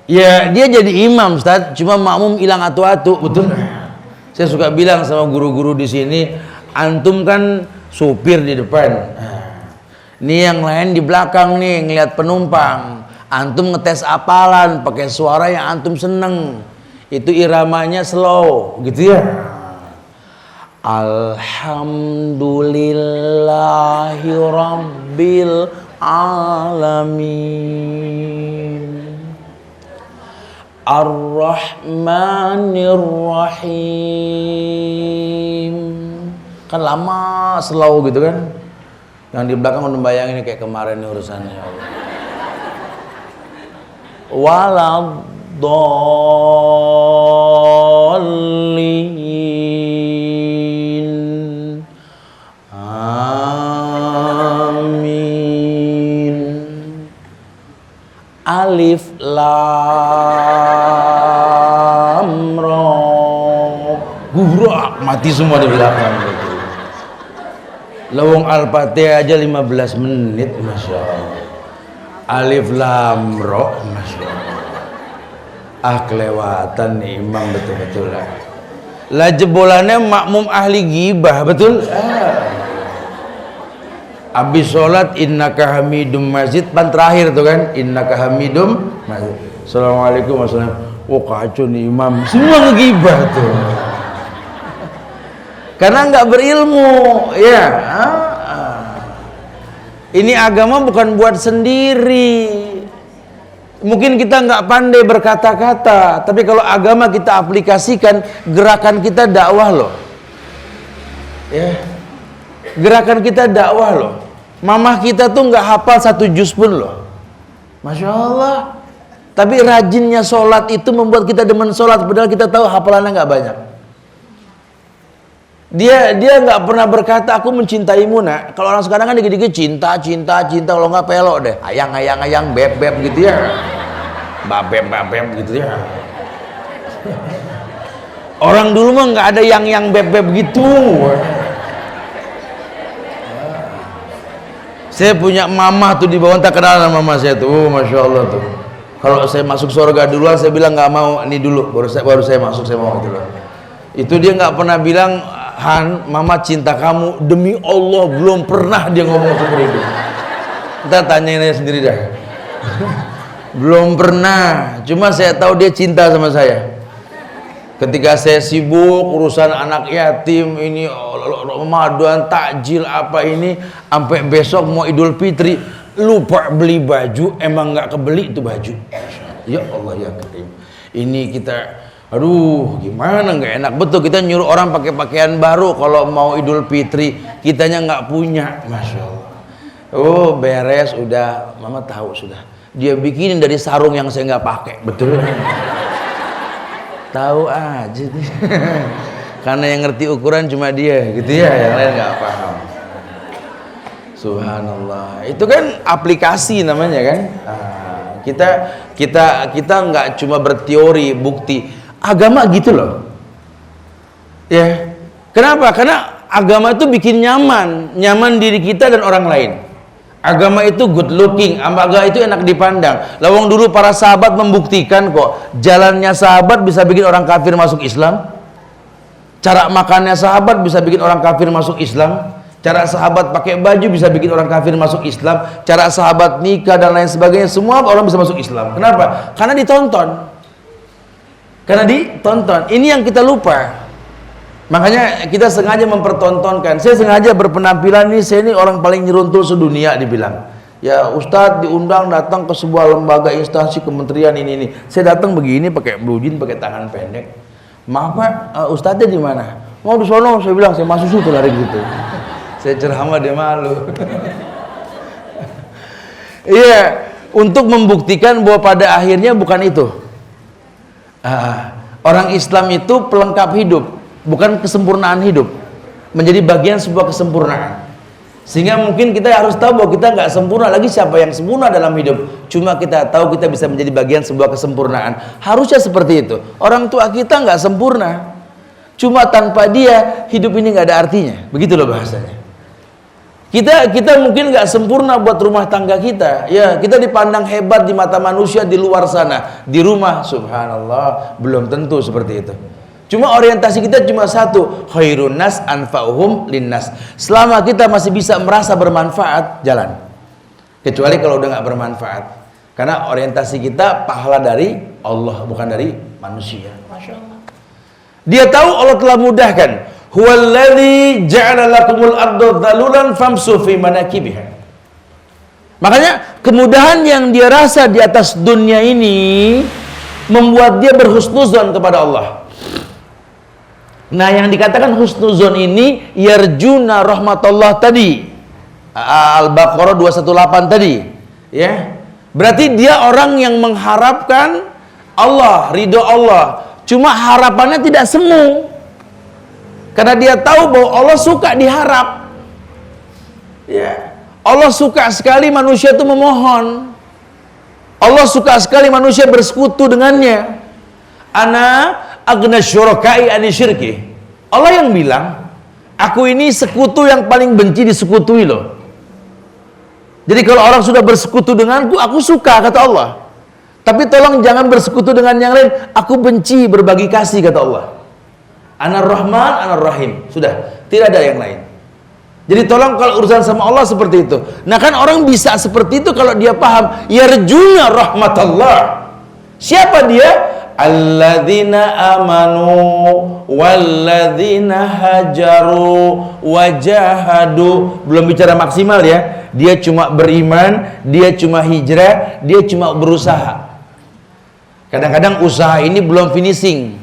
Ya dia jadi imam, Ustaz, cuma makmum hilang atu-atu, betul? Saya suka bilang sama guru-guru di sini, antum kan supir di depan, nih yang lain di belakang nih ngeliat penumpang, antum ngetes apalan pakai suara yang antum seneng, itu iramanya slow, gitu ya? Alhamdulillahi Rabbil Alamin Ar-Rahmanir Rahim. Kan lama slow gitu kan. Yang di belakang udah bayangin kayak kemarin nih urusannya, ya Allah. Waladdallin. Amin. Alif lam ra. Gurak mati semua di belakang gitu. Lawang Al-Fatihah aja 15 menit, Masya Allah. Alif lam ra, Masya Allah. Kelewatan nih imam betul-betul lah. Lah jebolannya makmum ahli ghibah, betul? Abis sholat innaka hamidum majid, pan terakhir tuh kan, innaka hamidum majid. Assalamualaikum warahmatullahi wabarakatuh. Oh kacau nih imam, semua ngegibah tuh. Karena nggak berilmu, ya. Ini agama bukan buat sendiri. Mungkin kita nggak pandai berkata-kata, tapi kalau agama kita aplikasikan, gerakan kita dakwah loh. Ya, gerakan kita dakwah loh. Mamah kita tuh nggak hafal 1 juz pun loh, Masya Allah. Tapi rajinnya sholat itu membuat kita demen sholat, padahal kita tahu hafalannya nggak banyak. Dia nggak pernah berkata aku mencintaimu, nak. Kalau orang sekarang kan dikit-dikit cinta, kalau nggak pelok deh, ayang, beb gitu ya, babem gitu ya. Orang dulu mah nggak ada yang beb gitu. Saya punya mama tuh di bawah, tak kenal sama mama saya tuh, Masya Allah tuh. Kalau saya masuk surga duluan, saya bilang nggak mau, ini dulu, baru saya masuk, saya mau gitu loh. Itu dia nggak pernah bilang, Han, mama cinta kamu, demi Allah belum pernah dia ngomong seperti itu. Kita tanyain aja sendiri dah. Belum pernah, cuma saya tahu dia cinta sama saya. Ketika saya sibuk urusan anak yatim ini, Ramadan, takjil apa ini, sampai besok mau Idul Fitri, lupa beli baju, emang nggak kebeli itu baju. Ya Allah ya Karim. Ini kita, aduh gimana, nggak enak betul kita nyuruh orang pakai pakaian baru kalau mau Idul Fitri, kitanya nggak punya, Masya Allah. Oh beres, udah, mama tahu sudah. Dia bikinin dari sarung yang saya nggak pakai, betul. Tahu aja nih. Karena yang ngerti ukuran cuma dia, gitu ya, yang lain nggak paham. Subhanallah. Itu kan aplikasi namanya kan. Kita nggak cuma berteori, bukti. Agama gitu loh. Ya. Kenapa? Karena agama itu bikin nyaman diri kita dan orang lain. Agama itu good looking, agama itu enak dipandang. Lawang dulu para sahabat membuktikan kok, jalannya sahabat bisa bikin orang kafir masuk Islam. Cara makannya sahabat bisa bikin orang kafir masuk Islam. Cara sahabat pakai baju bisa bikin orang kafir masuk Islam. Cara sahabat nikah dan lain sebagainya, semua orang bisa masuk Islam. Kenapa? Karena ditonton. Ini yang kita lupa. Makanya kita sengaja mempertontonkan. Saya sengaja berpenampilan nih, saya ini orang paling nyeruntul sedunia dibilang. Ya Ustadz diundang datang ke sebuah lembaga instansi kementerian ini. Saya datang begini pakai blue jean, pakai tangan pendek. Maaf Pak, Ustadznya di mana? Mau di sono, saya bilang, saya masuk situ lari gitu. Saya ceramah dia malu. Iya, untuk membuktikan bahwa pada akhirnya bukan itu. Orang Islam itu pelengkap hidup, bukan kesempurnaan hidup. Menjadi bagian sebuah kesempurnaan. Sehingga mungkin kita harus tahu bahwa kita nggak sempurna. Lagi siapa yang sempurna dalam hidup? Cuma kita tahu kita bisa menjadi bagian sebuah kesempurnaan. Harusnya seperti itu. Orang tua kita nggak sempurna. Cuma tanpa dia hidup ini nggak ada artinya. Begitu loh bahasanya. Kita mungkin nggak sempurna buat rumah tangga kita. Ya, kita dipandang hebat di mata manusia di luar sana. Di rumah, subhanallah, belum tentu seperti itu. Cuma orientasi kita cuma satu, khairun nas anfa'uhum linnas. Selama kita masih bisa merasa bermanfaat, jalan. Kecuali kalau udah nggak bermanfaat. Karena orientasi kita pahala dari Allah, bukan dari manusia. Masya Allah. Dia tahu Allah telah mudahkan. Huwallazi ja'ala lakumul arda dhalulan famsu fi manakibiha. Makanya kemudahan yang dia rasa di atas dunia ini membuat dia berhusnuzon kepada Allah. Nah, yang dikatakan husnuzon ini yarjuna rahmatullah tadi, Al-Baqarah 218 tadi, ya. Berarti dia orang yang mengharapkan Allah, ridho Allah. Cuma harapannya tidak semu. Karena dia tahu bahwa Allah suka diharap. Ya. Allah suka sekali manusia itu memohon. Allah suka sekali manusia bersekutu dengannya. Ana agna syurakai ani syirki. Allah yang bilang, aku ini sekutu yang paling benci disekutui loh. Jadi kalau orang sudah bersekutu denganku, aku suka, kata Allah. Tapi tolong jangan bersekutu dengan yang lain. Aku benci berbagi kasih, kata Allah. Anar Rahman, Anar Rahim. Sudah, tidak ada yang lain. Jadi tolong kalau urusan sama Allah seperti itu. Nah kan orang bisa seperti itu kalau dia paham. Yarjuna rahmatullah. Siapa dia? Alladzina amanu walladzina hajaru wajahadu. Belum bicara maksimal ya. Dia cuma beriman, dia cuma hijrah, dia cuma berusaha. Kadang-kadang usaha ini belum finishing,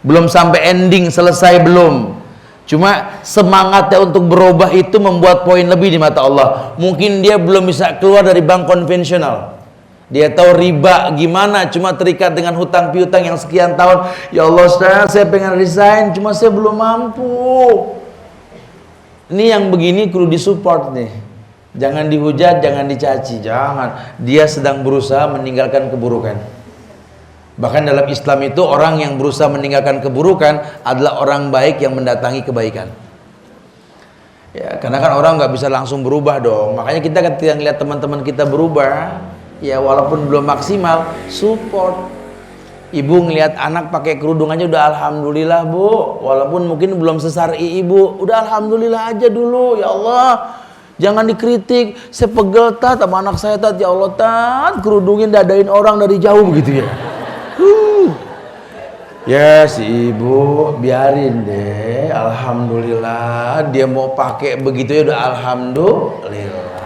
belum sampai ending, selesai belum. Cuma semangatnya untuk berubah itu membuat poin lebih di mata Allah. Mungkin dia belum bisa keluar dari bank konvensional. Dia tahu riba gimana, cuma terikat dengan hutang piutang yang sekian tahun. Ya Allah Ustaz, saya pengen resign, cuma saya belum mampu. Ini yang begini perlu disupport nih. Jangan dihujat, jangan dicaci, jangan. Dia sedang berusaha meninggalkan keburukan. Bahkan dalam Islam itu orang yang berusaha meninggalkan keburukan adalah orang baik yang mendatangi kebaikan. Ya, karena kan orang nggak bisa langsung berubah dong. Makanya kita ketika ngeliat teman-teman kita berubah, ya walaupun belum maksimal, support. Ibu ngelihat anak pakai kerudung aja udah alhamdulillah bu. Walaupun mungkin belum sesar'i ibu, udah alhamdulillah aja dulu. Ya Allah, jangan dikritik. Saya pegel tat sama anak saya tat. Ya Allah tat, kerudungin dadain orang dari jauh begitu ya. Ya si ibu biarin deh, alhamdulillah dia mau pakai begitu ya udah alhamdulillah.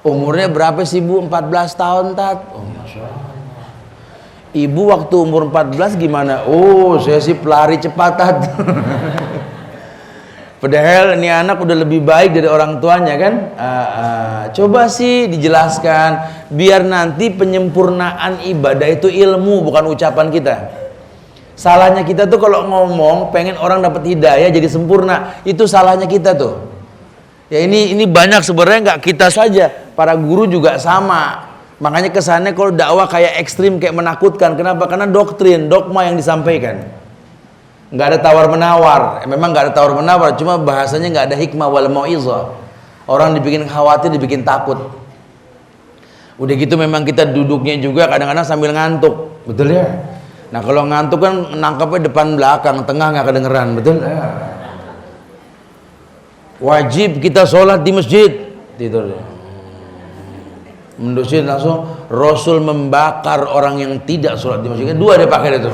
Umurnya berapa sih ibu? 14 tahun tat. Oh masya Allah. Ibu waktu umur 14 gimana? Oh saya sih pelari cepat tat. Padahal ini anak udah lebih baik dari orang tuanya kan. Coba sih dijelaskan biar nanti penyempurnaan ibadah itu ilmu bukan ucapan kita. Salahnya kita tuh kalau ngomong pengen orang dapat hidayah jadi sempurna, itu salahnya kita tuh. Ya ini banyak sebenarnya nggak kita saja, para guru juga sama. Makanya kesannya kalau dakwah kayak ekstrim, kayak menakutkan. Kenapa? Karena doktrin, dogma yang disampaikan. Nggak ada tawar menawar. Memang nggak ada tawar menawar, cuma bahasanya nggak ada hikmah wal mau'izah. Orang dibikin khawatir, dibikin takut. Udah gitu memang kita duduknya juga kadang-kadang sambil ngantuk, betul ya? Nah kalau ngantuk kan nangkapnya depan belakang, tengah nggak kedengeran, betul? Wajib kita sholat di masjid, tidur. Mendusin langsung Rasul membakar orang yang tidak sholat di masjid. Dua dia pakai itu.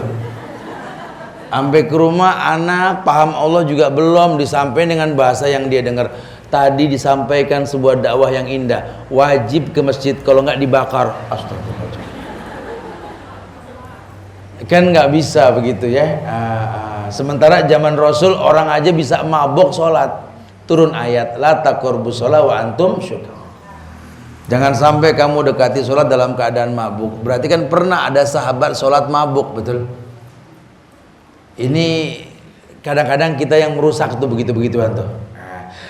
Sampai ke rumah anak paham Allah juga belum disampaikan dengan bahasa yang dia dengar. Tadi disampaikan sebuah dakwah yang indah. Wajib ke masjid, kalau nggak dibakar. Astagfirullah. Kan nggak bisa begitu ya. Sementara zaman Rasul orang aja bisa mabok sholat. Turun ayat la taqrabu sholat wa antum syukar. Jangan sampai kamu dekati sholat dalam keadaan mabuk. Berarti kan pernah ada sahabat sholat mabuk, betul? Ini kadang-kadang kita yang merusak tuh begitu-begituan tuh.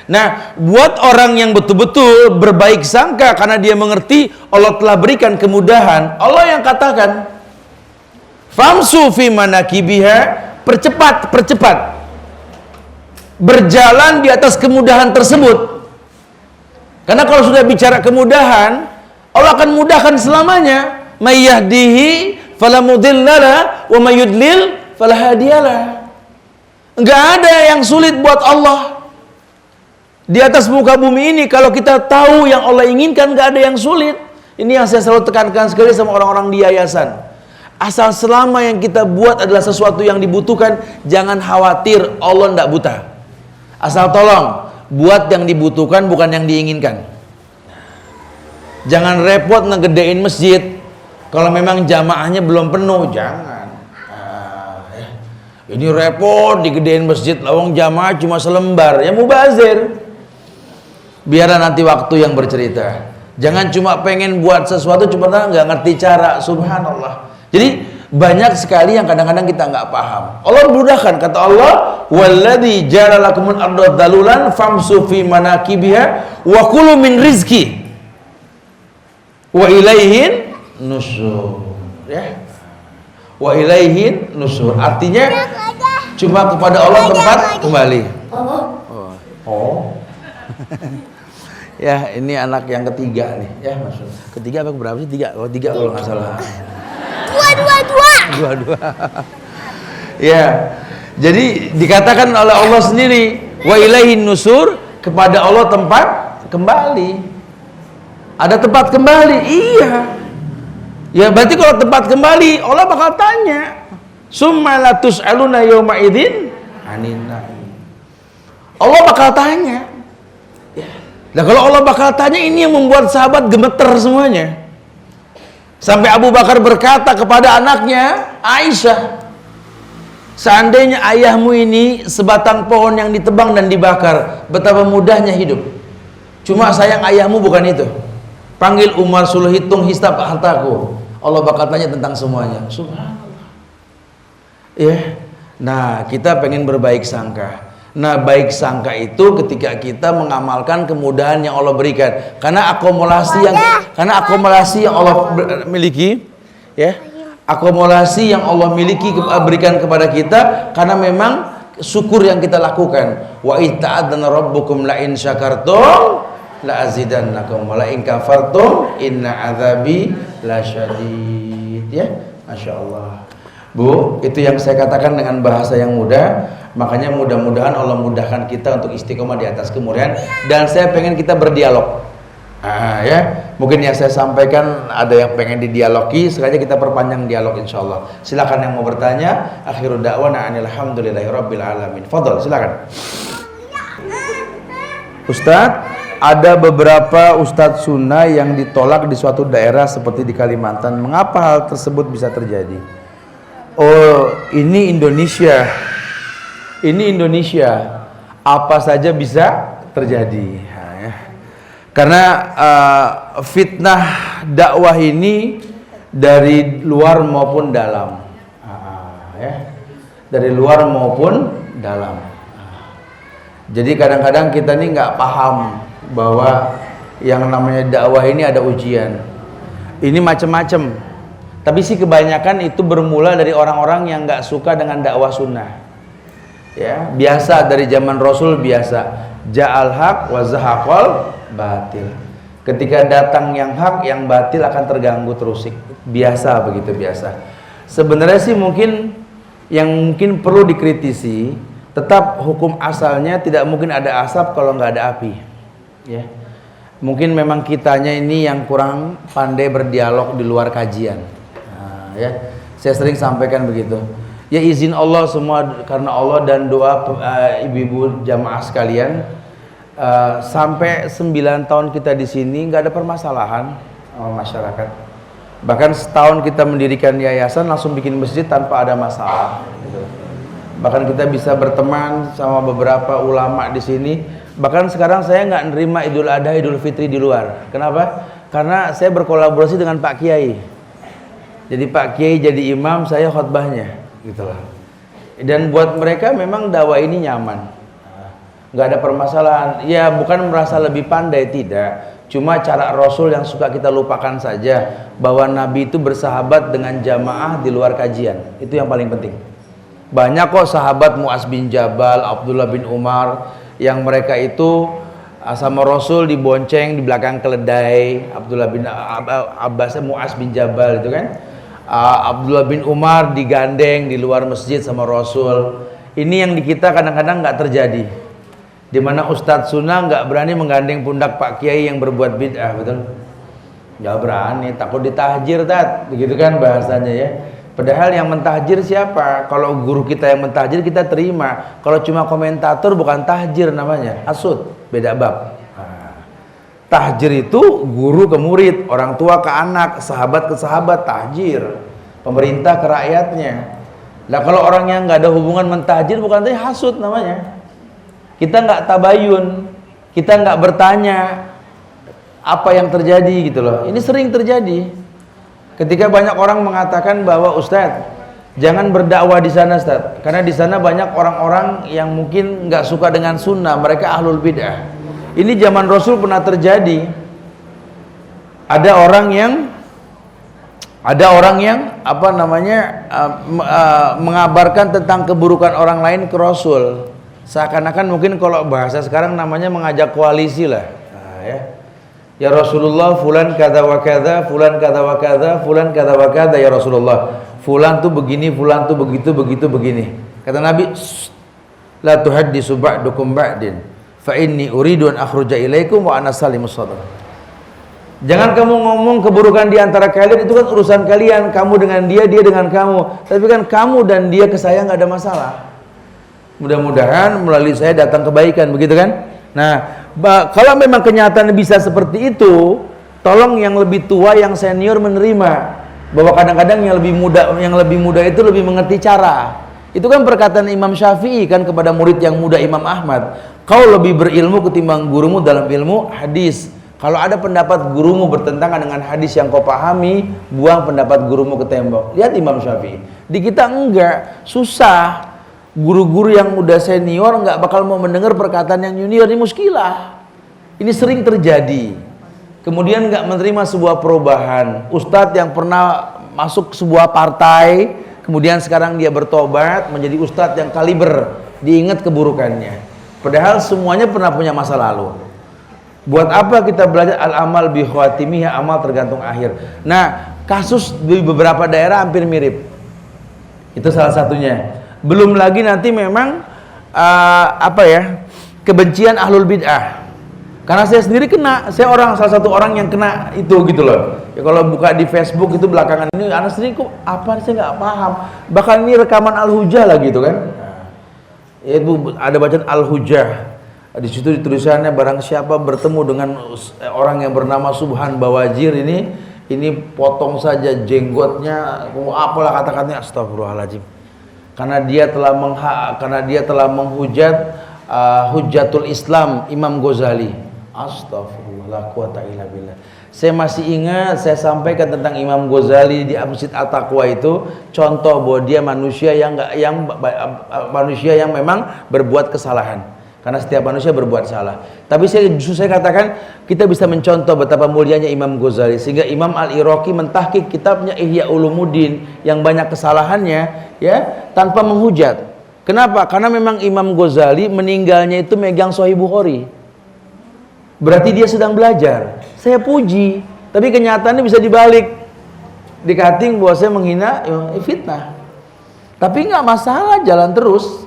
Nah, buat orang yang betul-betul berbaik sangka karena dia mengerti Allah telah berikan kemudahan, Allah yang katakan, famsu fi manakibiha, percepat, berjalan di atas kemudahan tersebut. Karena kalau sudah bicara kemudahan, Allah akan mudahkan selamanya. May yahdihi fala mudhillalah wa may yudlil fala hadiyalah. Enggak ada yang sulit buat Allah di atas muka bumi ini. Kalau kita tahu yang Allah inginkan, enggak ada yang sulit. Ini yang saya selalu tekankan sekali sama orang-orang di yayasan. Asal selama yang kita buat adalah sesuatu yang dibutuhkan, jangan khawatir, Allah enggak buta. Asal tolong buat yang dibutuhkan, bukan yang diinginkan. Jangan repot ngegedein masjid kalau memang jamaahnya belum penuh, jangan. Ini repot digedein masjid, lawang jamaah cuma selembar, ya mubazir. Biarlah nanti waktu yang bercerita. Jangan cuma pengen buat sesuatu cuma nggak ngerti cara, subhanallah. Jadi banyak sekali yang kadang-kadang kita nggak paham. Allah mudahkan, kata Allah, walladzi ja'ala lakumul arda dhalulan famsu fi manakibiha wa kulu min rizqi wa ilaihin nusur. Ya. Wa ilaihin nusur. Artinya cuma kepada Allah tempat kembali. Oh. Ya, ini anak yang ketiga nih. Ya, maksud. Ketiga apa berapa sih? Tiga. Oh, tiga kalau nggak salah. Dua. Ya. Jadi dikatakan oleh Allah sendiri, wa ilaihin nusur, kepada Allah tempat kembali. Ada tempat kembali? Iya. Ya berarti kalau tempat kembali, Allah bakal tanya. Summa la tus'aluna yawma idzin anin na'im. Allah bakal tanya. Ya. Nah kalau Allah bakal tanya, ini yang membuat sahabat gemeter semuanya. Sampai Abu Bakar berkata kepada anaknya Aisyah, seandainya ayahmu ini sebatang pohon yang ditebang dan dibakar, betapa mudahnya hidup. Cuma sayang ayahmu bukan itu. Panggil Umar, suruh hitung hisab hartaku. Allah bakal tanya tentang semuanya. Subhanallah. Ya. Nah, kita pengen berbaik sangka. Nah, baik sangka itu ketika kita mengamalkan kemudahan yang Allah berikan. Karena akumulasi yang Allah miliki, ya. Akumulasi yang Allah miliki berikan kepada kita karena memang syukur yang kita lakukan. Wa ita'adzana rabbukum la in syakartum la azidannakum wa la in kafartum inna adzabi lasyadid. Ya, Masya Allah. Bu, itu yang saya katakan dengan bahasa yang mudah. Makanya mudah-mudahan Allah mudahkan kita untuk istiqomah di atas kemuliaan. Dan saya pengen kita berdialog. Ya, mungkin yang saya sampaikan ada yang pengen didialogi, sengaja kita perpanjang dialog insyaallah. Silakan yang mau bertanya. Akhirud da'wana alhamdulillahirabbil alamin. Fadhol, silakan. Ustadz, ada beberapa ustadz sunnah yang ditolak di suatu daerah seperti di Kalimantan. Mengapa hal tersebut bisa terjadi? Oh, ini Indonesia. Ini Indonesia. Apa saja bisa terjadi. Nah, ya. Karena fitnah dakwah ini dari luar maupun dalam. Ya. Dari luar maupun dalam. Jadi kadang-kadang kita ini nggak paham bahwa yang namanya dakwah ini ada ujian. Ini macam-macam. Tapi sih kebanyakan itu bermula dari orang-orang yang nggak suka dengan dakwah sunnah. Ya, biasa dari zaman Rasul biasa. Ja'al haq wa zahaqal batil. Ketika datang yang hak, yang batil akan terganggu terusik. Biasa begitu, biasa. Sebenarnya sih mungkin yang mungkin perlu dikritisi, tetap hukum asalnya tidak mungkin ada asap kalau nggak ada api. Ya. Mungkin memang kitanya ini yang kurang pandai berdialog di luar kajian. Nah, ya. Saya sering sampaikan begitu. Ya izin Allah semua karena Allah dan doa ibu-ibu jamaah sekalian, sampai 9 tahun kita di sini nggak ada permasalahan sama masyarakat. Bahkan setahun kita mendirikan yayasan langsung bikin masjid tanpa ada masalah. Gitu. Bahkan kita bisa berteman sama beberapa ulama di sini. Bahkan sekarang saya nggak nerima Idul Adha, Idul Fitri di luar. Kenapa? Karena saya berkolaborasi dengan Pak Kiai. Jadi Pak Kiai jadi imam, saya khutbahnya. Gitulah. Dan buat mereka memang dakwah ini nyaman. nggak ada permasalahan. Ya bukan merasa lebih pandai, tidak. Cuma cara Rasul yang suka kita lupakan saja, bahwa Nabi itu bersahabat dengan jamaah di luar kajian. Itu yang paling penting. Banyak kok sahabat Mu'az bin Jabal, Abdullah bin Umar, yang mereka itu sama Rasul dibonceng di belakang keledai. Abdullah bin Abbas, Mu'az bin Jabal itu kan. Abdullah bin Umar digandeng di luar masjid sama Rasul. Ini yang di kita kadang-kadang nggak terjadi. Di mana Ustadz Sunnah nggak berani menggandeng pundak Pak Kiai yang berbuat bid'ah, betul? Nggak berani, takut ditahjir, begitu kan bahasanya ya. Padahal yang mentahjir siapa? Kalau guru kita yang mentahjir kita terima. Kalau cuma komentator bukan tahjir namanya, hasud, beda bab. Tahjir itu guru ke murid, orang tua ke anak, sahabat ke sahabat, tahjir. Pemerintah ke rakyatnya. Nah kalau orang yang nggak ada hubungan mentahjir bukan tadi hasud namanya. Kita nggak tabayun, kita nggak bertanya apa yang terjadi gitu loh. Ini sering terjadi. Ketika banyak orang mengatakan bahwa Ustadz, jangan berdakwah di sana Ustadz, karena di sana banyak orang-orang yang mungkin nggak suka dengan sunnah, mereka ahlul bid'ah. Ini zaman Rasul pernah terjadi. Ada orang yang apa namanya mengabarkan tentang keburukan orang lain ke Rasul. Seakan-akan mungkin kalau bahasa sekarang namanya mengajak koalisi lah. Nah, ya Rasulullah, fulan kata wa kata, fulan kata wa kata, fulan kata wa kata ya Rasulullah. Fulan tuh begini, fulan tuh begitu, begitu, begini. Kata Nabi, la tuhaddisu ba'dukum ba'din, fa inni uridu an akhruja ilaikum wa ana salimus sadr. Jangan kamu ngomong keburukan di antara kalian, itu kan urusan kalian, kamu dengan dia, dia dengan kamu. Tapi kan kamu dan dia ke saya nggak ada masalah. Mudah-mudahan melalui saya datang kebaikan, begitu kan? Nah, kalau memang kenyataan bisa seperti itu, tolong yang lebih tua, yang senior menerima bahwa kadang-kadang yang lebih muda itu lebih mengerti cara. Itu kan perkataan Imam Syafi'i kan kepada murid yang muda Imam Ahmad. Kau lebih berilmu ketimbang gurumu dalam ilmu hadis. Kalau ada pendapat gurumu bertentangan dengan hadis yang kau pahami, buang pendapat gurumu ke tembok. Lihat Imam Syafi'i. Di kita enggak, susah. Guru-guru yang udah senior nggak bakal mau mendengar perkataan yang junior. Ini muskilah. Ini sering terjadi. Kemudian nggak menerima sebuah perubahan. Ustadz yang pernah masuk sebuah partai, kemudian sekarang dia bertobat menjadi ustadz yang kaliber, diingat keburukannya. Padahal semuanya pernah punya masa lalu. Buat apa kita belajar al-amal bi khawatimih, amal tergantung akhir. Nah, kasus di beberapa daerah hampir mirip. Itu salah satunya. Belum lagi nanti memang kebencian ahlul bid'ah. Karena saya sendiri kena, saya salah satu orang yang kena itu gitu loh. Ya kalau buka di Facebook itu belakangan ini, anak sendiri kok apa saya nggak paham. Bahkan ini rekaman Al-Hujjah lah gitu kan. Itu ada bacaan Al-Hujjah. Di situ ditulisannya barang siapa bertemu dengan orang yang bernama Subhan Bawajir ini potong saja jenggotnya, apalah kata-katanya, astagfirullahaladzim. Karena dia telah menghujat Hujjatul Islam Imam Ghazali. Astagfirullah, la quwata illa billah. Saya masih ingat saya sampaikan tentang Imam Ghazali di Masjid At-Taqwa itu contoh bahwa dia manusia yang memang berbuat kesalahan. Karena setiap manusia berbuat salah. Tapi saya katakan kita bisa mencontoh betapa mulianya Imam Ghazali, sehingga Imam Al-Iraqi mentahqiq kitabnya Ihya Ulumuddin yang banyak kesalahannya ya tanpa menghujat. Kenapa? Karena memang Imam Ghazali meninggalnya itu megang Sahih Bukhari. Berarti dia sedang belajar. Saya puji, tapi kenyataannya bisa dibalik. Dikating bahwa saya menghina, fitnah. Tapi nggak masalah, jalan terus.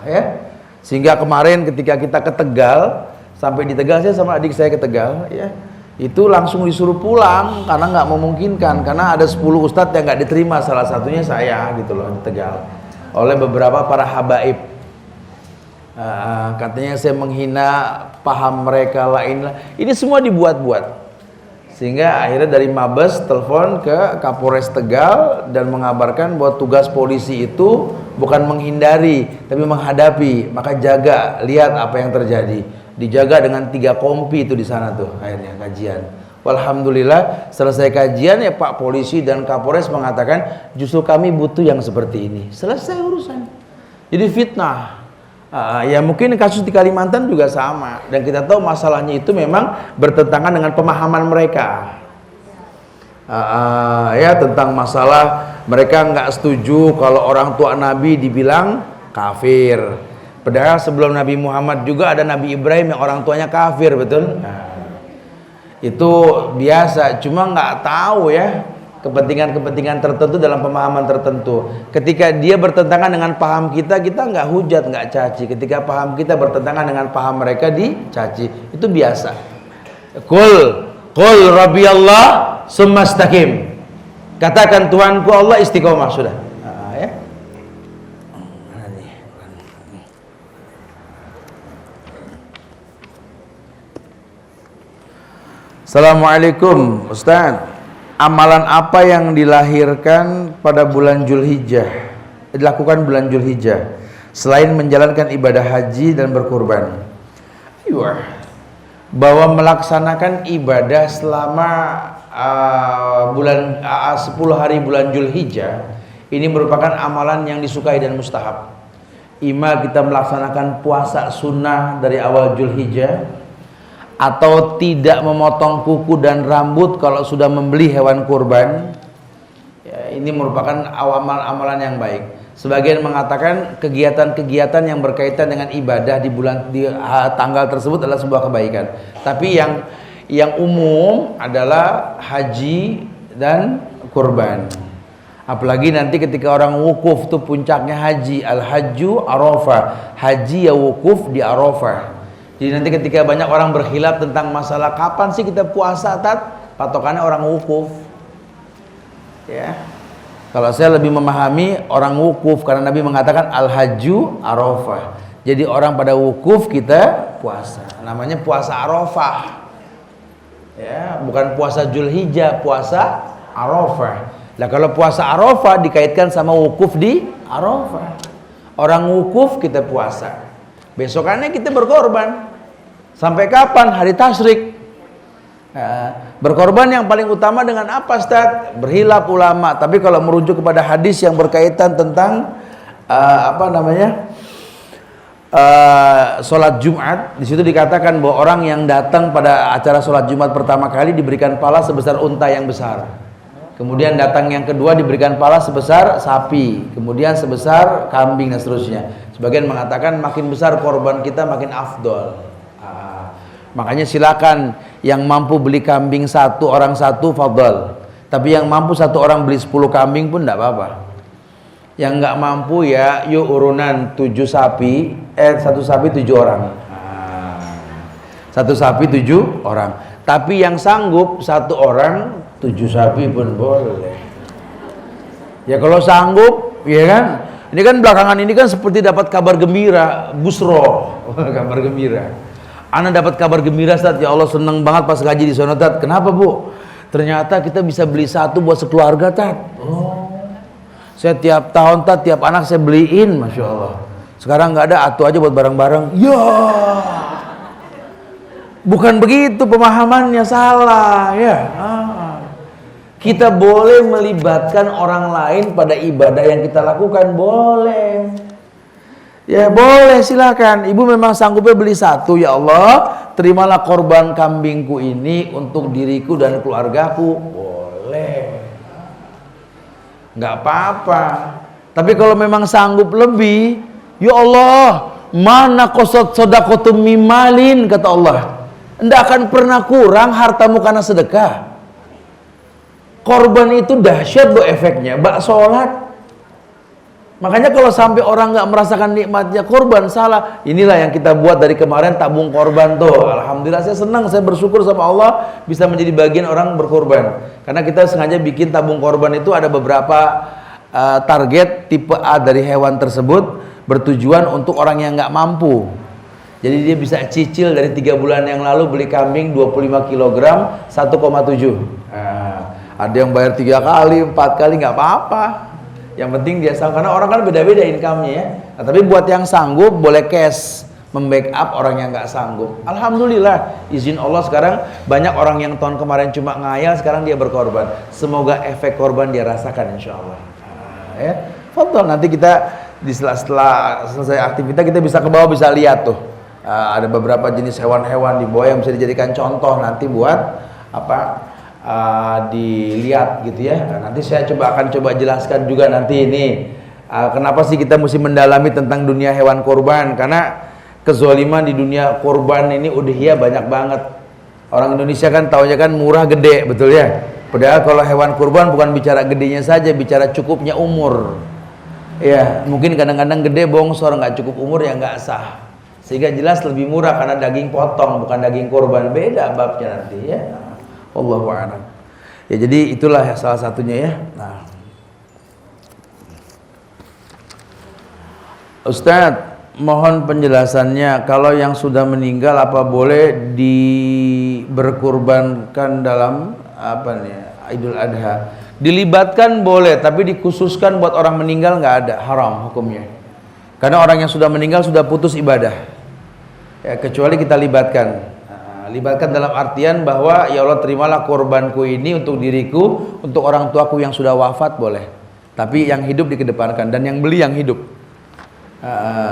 Ya. Sehingga kemarin ketika kita ke Tegal, sampai di Tegal, saya sama adik saya ke Tegal ya, itu langsung disuruh pulang karena nggak memungkinkan, karena ada 10 ustadz yang nggak diterima, salah satunya saya gitu loh di Tegal, oleh beberapa para habaib. Katanya saya menghina paham mereka lain lah. Ini semua dibuat-buat. Sehingga akhirnya dari Mabes telepon ke Kapolres Tegal dan mengabarkan bahwa tugas polisi itu bukan menghindari tapi menghadapi. Maka jaga, lihat apa yang terjadi. Dijaga dengan 3 kompi itu di sana tuh akhirnya kajian. Walhamdulillah selesai kajian ya Pak Polisi dan Kapolres mengatakan justru kami butuh yang seperti ini. Selesai urusan. Jadi fitnah. Ya mungkin kasus di Kalimantan juga sama, dan kita tahu masalahnya itu memang bertentangan dengan pemahaman mereka. Ya tentang masalah mereka nggak setuju kalau orang tua Nabi dibilang kafir. Padahal sebelum Nabi Muhammad juga ada Nabi Ibrahim yang orang tuanya kafir, betul? Itu biasa, cuma nggak tahu ya kepentingan-kepentingan tertentu dalam pemahaman tertentu. Ketika dia bertentangan dengan paham kita, kita nggak hujat, nggak caci. Ketika paham kita bertentangan dengan paham mereka, dicaci. Itu biasa. Qul Rabbi Allah summa istaqim. Katakan Tuhanku Allah istiqomah, sudah. Ya. Assalamualaikum Ustaz. Amalan apa yang dilahirkan pada bulan Zulhijjah, dilakukan bulan Zulhijjah selain menjalankan ibadah haji dan berkurban? Bahwa melaksanakan ibadah selama 10 hari bulan Zulhijjah ini merupakan amalan yang disukai dan mustahab. Ima kita melaksanakan puasa sunnah dari awal Zulhijjah, atau tidak memotong kuku dan rambut kalau sudah membeli hewan kurban. Ya, ini merupakan amalan yang baik. Sebagian mengatakan kegiatan-kegiatan yang berkaitan dengan ibadah di tanggal tersebut adalah sebuah kebaikan. Tapi yang umum adalah haji dan kurban. Apalagi nanti ketika orang wukuf tuh puncaknya haji, al-hajju arafah. Haji ya wukuf di Arafah. Jadi nanti ketika banyak orang berkhilaf tentang masalah kapan sih kita puasa, patokannya orang wukuf. Ya. Kalau saya lebih memahami orang wukuf karena Nabi mengatakan al-hajju arafah. Jadi orang pada wukuf kita puasa. Namanya puasa Arafah. Ya, bukan puasa Zulhijjah, puasa Arafah. Nah, kalau puasa Arafah dikaitkan sama wukuf di Arafah. Orang wukuf kita puasa. Besokannya kita berkorban. Sampai kapan? Hari tasyrik. Berkorban yang paling utama dengan apa, Ustaz? Berhilaf ulama. Tapi kalau merujuk kepada hadis yang berkaitan tentang sholat Jumat, di situ dikatakan bahwa orang yang datang pada acara sholat Jumat pertama kali diberikan pahala sebesar unta yang besar. Kemudian datang yang kedua diberikan pahala sebesar sapi, kemudian sebesar kambing dan seterusnya. Sebagian mengatakan makin besar korban kita makin afdol. Makanya silakan yang mampu beli kambing satu orang satu fadhal. Tapi yang mampu satu orang beli 10 kambing pun tidak apa-apa. Yang nggak mampu ya yuk urunan 7 sapi, 1 sapi 7 orang. 1 sapi 7 orang. Tapi yang sanggup 1 orang 7 sapi pun boleh. Ya kalau sanggup, ya kan? Ini kan belakangan ini kan seperti dapat kabar gembira, busro, kabar gembira. Ana dapat kabar gembira, Ustaz, ya Allah seneng banget pas ngaji di sono, Tat. Kenapa, Bu? Ternyata kita bisa beli satu buat sekeluarga, Tat. Saya tiap tahun, Tat, tiap anak saya beliin, Masya Allah. Sekarang nggak ada, atu aja buat bareng-bareng. Ya, bukan begitu pemahamannya, salah ya. Kita boleh melibatkan orang lain pada ibadah yang kita lakukan, boleh. Ya boleh, silakan. Ibu memang sanggupnya beli satu, ya Allah, terimalah korban kambingku ini untuk diriku dan keluargaku. Boleh, nggak apa-apa. Tapi kalau memang sanggup lebih, ya Allah, mana qasad shadaqatum mimalin, kata Allah, enggak akan pernah kurang hartamu karena sedekah. Korban itu dahsyat loh efeknya, bak sholat. Makanya kalau sampai orang nggak merasakan nikmatnya korban, salah. Inilah yang kita buat dari kemarin, tabung korban tuh. Alhamdulillah saya senang, saya bersyukur sama Allah bisa menjadi bagian orang berkorban. Karena kita sengaja bikin tabung korban itu ada beberapa target tipe A dari hewan tersebut, bertujuan untuk orang yang nggak mampu. Jadi dia bisa cicil dari 3 bulan yang lalu beli kambing 25 kg 1,7. Ada yang bayar 3 kali, 4 kali, nggak apa-apa. Yang penting dia sanggup, karena orang kan beda-beda income-nya ya. Nah, tapi buat yang sanggup boleh cash, membackup orang yang nggak sanggup. Alhamdulillah, izin Allah sekarang banyak orang yang tahun kemarin cuma ngayal, sekarang dia berkorban. Semoga efek korban dia rasakan insya Allah. Ya. Fadol, nanti kita setelah selesai aktivitas kita bisa ke bawah, bisa lihat tuh. Ada beberapa jenis hewan-hewan di bawah yang bisa dijadikan contoh nanti buat dilihat gitu ya. Nanti saya akan coba jelaskan juga nanti ini kenapa sih kita mesti mendalami tentang dunia hewan kurban, karena kezaliman di dunia kurban ini udhiyah banyak banget. Orang Indonesia kan taunya kan murah gede, betul ya? Padahal kalau hewan kurban bukan bicara gedenya saja, bicara cukupnya umur. Ya, mungkin kadang-kadang gede bongsor, nggak cukup umur ya nggak sah. Sehingga jelas lebih murah karena daging potong, bukan daging kurban. Beda babnya nanti ya. Allahu a'lam. Ya, jadi itulah salah satunya ya. Nah, Ustadz, mohon penjelasannya, kalau yang sudah meninggal apa boleh berkurbankan dalam Idul Adha? Dilibatkan boleh, tapi dikhususkan buat orang meninggal nggak ada, haram hukumnya. Karena orang yang sudah meninggal sudah putus ibadah. Ya, kecuali kita libatkan. Libatkan dalam artian bahwa ya Allah, terimalah kurbanku ini untuk diriku, untuk orang tuaku yang sudah wafat boleh. Tapi yang hidup dikedepankan dan yang beli yang hidup.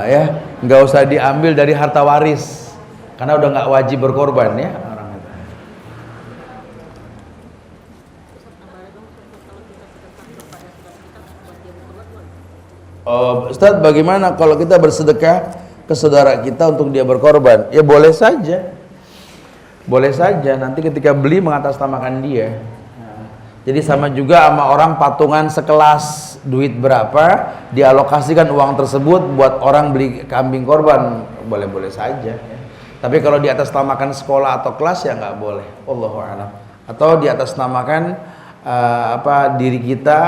Ya, nggak usah diambil dari harta waris karena udah nggak wajib berkorban ya orang itu. Ustadz, bagaimana kalau kita bersedekah ke saudara kita untuk dia berkorban? Ya boleh saja, boleh saja. Nanti ketika beli mengatasnamakan dia. Jadi sama juga sama orang patungan sekelas, duit berapa dialokasikan uang tersebut buat orang beli kambing korban, boleh-boleh saja. Tapi kalau di atas namakan sekolah atau kelas ya nggak boleh. Allahu a'lam. Atau di atas namakan diri kita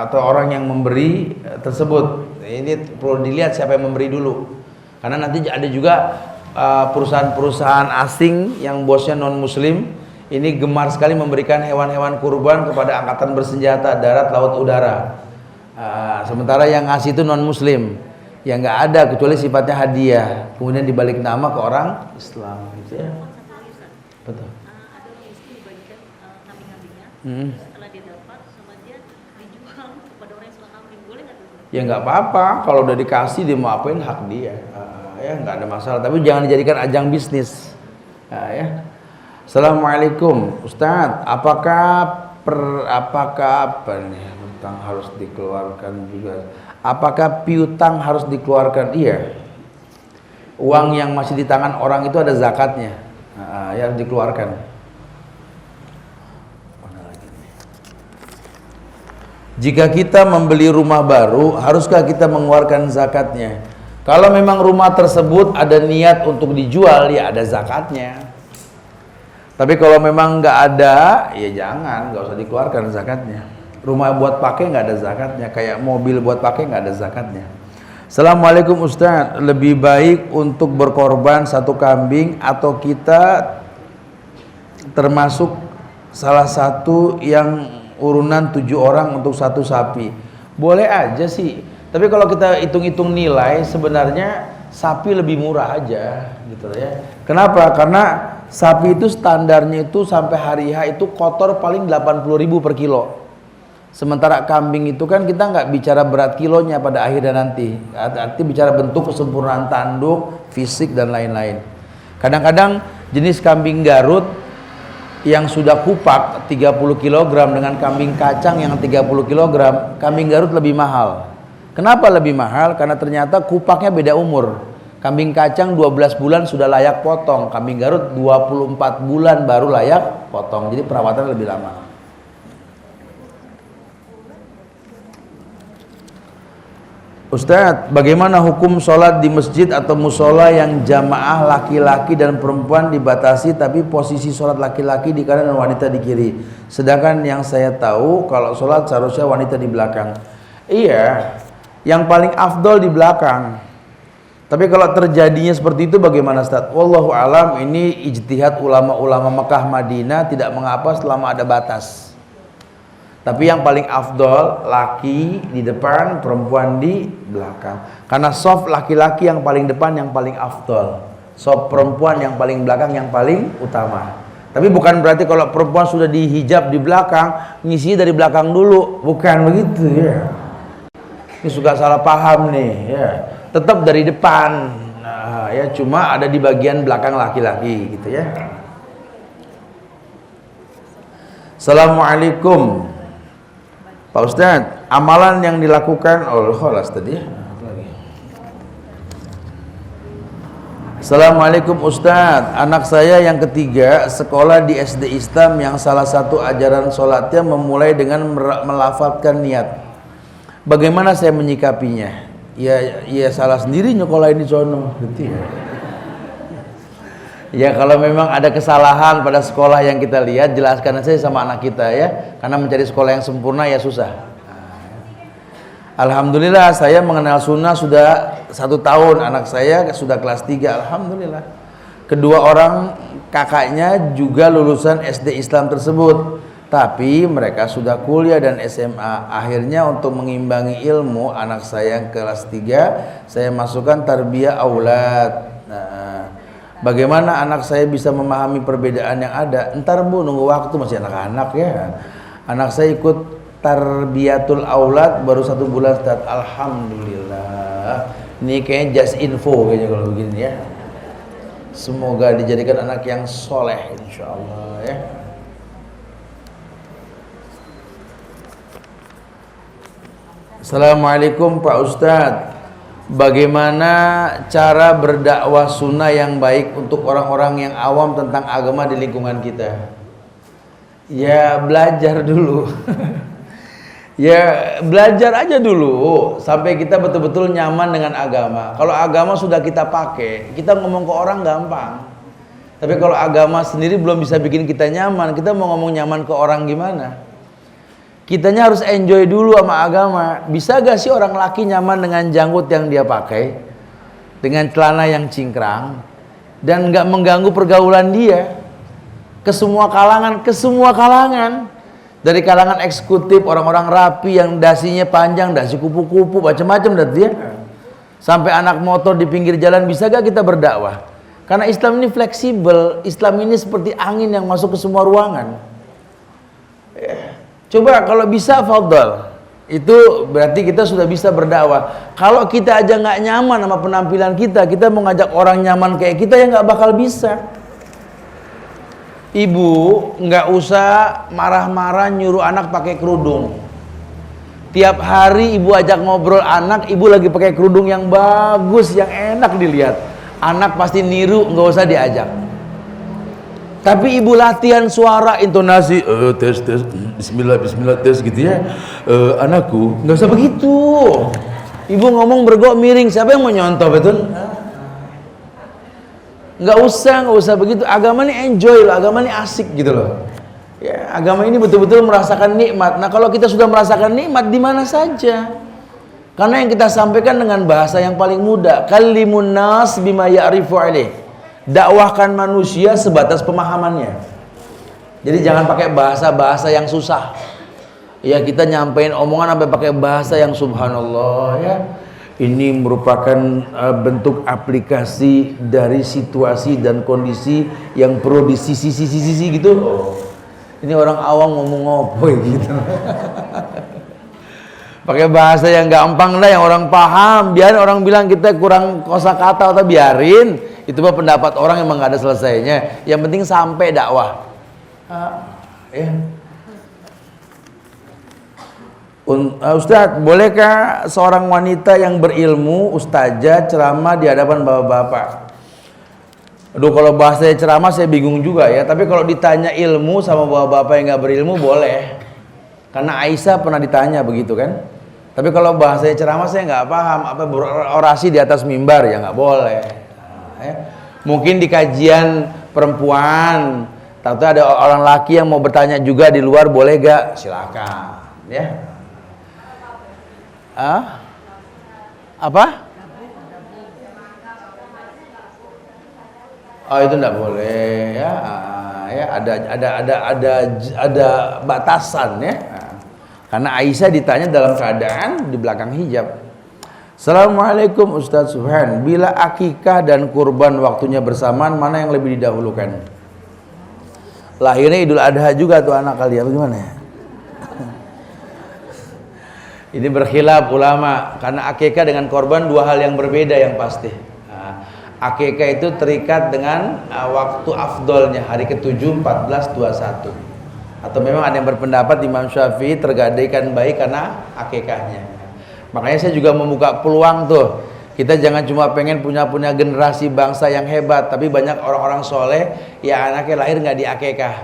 atau orang yang memberi tersebut. Ini perlu dilihat siapa yang memberi dulu. Karena nanti ada juga perusahaan-perusahaan asing yang bosnya non muslim. Ini gemar sekali memberikan hewan-hewan kurban kepada angkatan bersenjata darat, laut, udara. Sementara yang ngasih itu non muslim, yang nggak ada kecuali sifatnya hadiah, kemudian dibalik nama ke orang Islam, gitu ya. Betul. Ada orang miskin dibagikan kambing-kambingnya, setelah dia dapat sama dia dijual kepada orang yang suka kambing, boleh nggak tuh? Ya nggak apa-apa, kalau udah dikasih dia mau apain hak dia, ya nggak ada masalah. Tapi jangan dijadikan ajang bisnis, ya. Assalamualaikum Ustadz, apakah piutang harus dikeluarkan juga? Apakah piutang harus dikeluarkan? Iya. Uang yang masih di tangan orang itu ada zakatnya, yang dikeluarkan. Jika kita membeli rumah baru, haruskah kita mengeluarkan zakatnya? Kalau memang rumah tersebut ada niat untuk dijual, ya ada zakatnya. Tapi kalau memang nggak ada, ya jangan, nggak usah dikeluarkan zakatnya. Rumah buat pakai nggak ada zakatnya, kayak mobil buat pakai nggak ada zakatnya. Assalamualaikum Ustadz, lebih baik untuk berkorban satu kambing atau kita termasuk salah satu yang urunan 7 orang untuk satu sapi? Boleh aja sih, tapi kalau kita hitung-hitung nilai sebenarnya sapi lebih murah aja gitu ya. Kenapa? Karena sapi itu standarnya itu sampai hari H itu kotor paling 80.000 per kilo. Sementara kambing itu kan kita nggak bicara berat kilonya pada akhirnya nanti. Arti bicara bentuk, kesempurnaan tanduk, fisik dan lain-lain. Kadang-kadang jenis kambing Garut yang sudah kupak 30 kg dengan kambing kacang yang 30 kg, kambing Garut lebih mahal. Kenapa lebih mahal? Karena ternyata kupaknya beda umur. Kambing kacang 12 bulan sudah layak potong, kambing Garut 24 bulan baru layak potong. Jadi perawatan lebih lama. Ustadz, bagaimana hukum sholat di masjid atau musola yang jamaah laki-laki dan perempuan dibatasi tapi posisi sholat laki-laki di kanan dan wanita di kiri? Sedangkan yang saya tahu kalau sholat seharusnya wanita di belakang. Iya, yang paling afdol di belakang. Tapi kalau terjadinya seperti itu bagaimana Ustaz? Wallahu alam, ini ijtihad ulama-ulama Mekah Madinah, tidak mengapa selama ada batas. Tapi yang paling afdol laki di depan, perempuan di belakang. Karena soft laki-laki yang paling depan yang paling afdol, soft perempuan yang paling belakang yang paling utama. Tapi bukan berarti kalau perempuan sudah dihijab di belakang, ngisi dari belakang dulu, bukan begitu ya. Ini suka salah paham nih, ya. Tetap dari depan, nah, ya cuma ada di bagian belakang laki-laki, gitu ya. Assalamualaikum, Pak Ustadz. Amalan yang dilakukan, kholas tadi ya. Assalamualaikum Ustadz, anak saya yang ketiga sekolah di SD Islam yang salah satu ajaran sholatnya memulai dengan melafalkan niat. Bagaimana saya menyikapinya? Ya salah sendiri nyekolahin di sono, gitu ya. Ya kalau memang ada kesalahan pada sekolah yang kita lihat, jelaskan saja sama anak kita ya. Karena mencari sekolah yang sempurna ya susah. Alhamdulillah saya mengenal sunnah sudah 1 tahun, anak saya sudah kelas 3, alhamdulillah. Kedua orang kakaknya juga lulusan SD Islam tersebut, tapi mereka sudah kuliah dan SMA. Akhirnya untuk mengimbangi ilmu anak saya yang kelas 3, saya masukkan tarbiyah aulad. Nah, bagaimana anak saya bisa memahami perbedaan yang ada? Entar Bu, nunggu waktu, masih anak-anak ya. Anak saya ikut tarbiyatul aulad baru 1 bulan Ustaz. Alhamdulillah. Ini kayaknya just info kayaknya kalau begini ya. Semoga dijadikan anak yang soleh insyaallah ya. Assalamualaikum Pak Ustadz. Bagaimana cara berdakwah sunnah yang baik untuk orang-orang yang awam tentang agama di lingkungan kita? Ya belajar dulu. Ya belajar aja dulu sampai kita betul-betul nyaman dengan agama. Kalau agama sudah kita pakai, kita ngomong ke orang gampang. Tapi kalau agama sendiri belum bisa bikin kita nyaman, kita mau ngomong nyaman ke orang gimana? Kitanya harus enjoy dulu sama agama. Bisa gak sih orang laki nyaman dengan janggut yang dia pakai, dengan celana yang cingkrang, dan gak mengganggu pergaulan dia? Ke semua kalangan. Dari kalangan eksekutif, orang-orang rapi yang dasinya panjang, dasi kupu-kupu, macam-macam dah dia. Sampai anak motor di pinggir jalan, bisa gak kita berdakwah? Karena Islam ini fleksibel, Islam ini seperti angin yang masuk ke semua ruangan. Coba kalau bisa, fadhal. Itu berarti kita sudah bisa berdakwah. Kalau kita aja nggak nyaman sama penampilan kita mau ngajak orang nyaman kayak kita ya nggak bakal bisa. Ibu nggak usah marah-marah nyuruh anak pakai kerudung. Tiap hari ibu ajak ngobrol anak, ibu lagi pakai kerudung yang bagus, yang enak dilihat. Anak pasti niru, nggak usah diajak. Tapi ibu latihan suara, intonasi, tes, bismillah, tes gitu ya. Anakku, nggak usah begitu. Ibu ngomong bergok miring, siapa yang mau nyontoh betul? Nggak usah begitu. Agama ini enjoy loh, agama ini asik gitu loh. Ya, agama ini betul-betul merasakan nikmat. Nah kalau kita sudah merasakan nikmat di mana saja, karena yang kita sampaikan dengan bahasa yang paling mudah, kalimun nas bima ya'rifu alaih. Dakwahkan manusia sebatas pemahamannya. Jadi jangan pakai bahasa-bahasa yang susah. Ya kita nyampein omongan sampai pakai bahasa yang subhanallah ya. Ini merupakan bentuk aplikasi dari situasi dan kondisi yang perlu disisi gitu. Oh, ini orang awam ngomong ngopo gitu. Pakai bahasa yang gampang lah, yang orang paham. Biarin orang bilang kita kurang kosakata atau biarin. Itu mah pendapat orang yang emang gak ada selesainya. Yang penting sampai dakwah. Ya. Ustadz, bolehkah seorang wanita yang berilmu, ustazah, ceramah di hadapan bapak-bapak? Aduh, kalau bahasanya ceramah saya bingung juga ya. Tapi kalau ditanya ilmu sama bapak-bapak yang gak berilmu boleh. Karena Aisyah pernah ditanya begitu kan. Tapi kalau bahasanya ceramah saya nggak paham. Apa berorasi di atas mimbar ya nggak boleh. Ya. Mungkin di kajian perempuan, tahu ada orang laki yang mau bertanya juga di luar, boleh gak? Silakan, ya. Apa? Oh itu enggak boleh, ya. Ya ada batasan ya. Karena Aisyah ditanya dalam keadaan di belakang hijab. Assalamualaikum Ustadz Subhan. Bila akikah dan kurban waktunya bersamaan, mana yang lebih didahulukan? Lahirnya Idul Adha juga tuh anak kalian, bagaimana ya? Ini berkhilaf ulama karena akikah dengan korban dua hal yang berbeda yang pasti. Akikah itu terikat dengan waktu afdolnya hari ke-7, 14, 21. Atau memang ada yang berpendapat Imam Syafi'i tergadaikan baik karena akikahnya. Makanya saya juga membuka peluang tuh. Kita jangan cuma pengen punya generasi bangsa yang hebat, tapi banyak orang-orang soleh yang anaknya lahir nggak di akikah.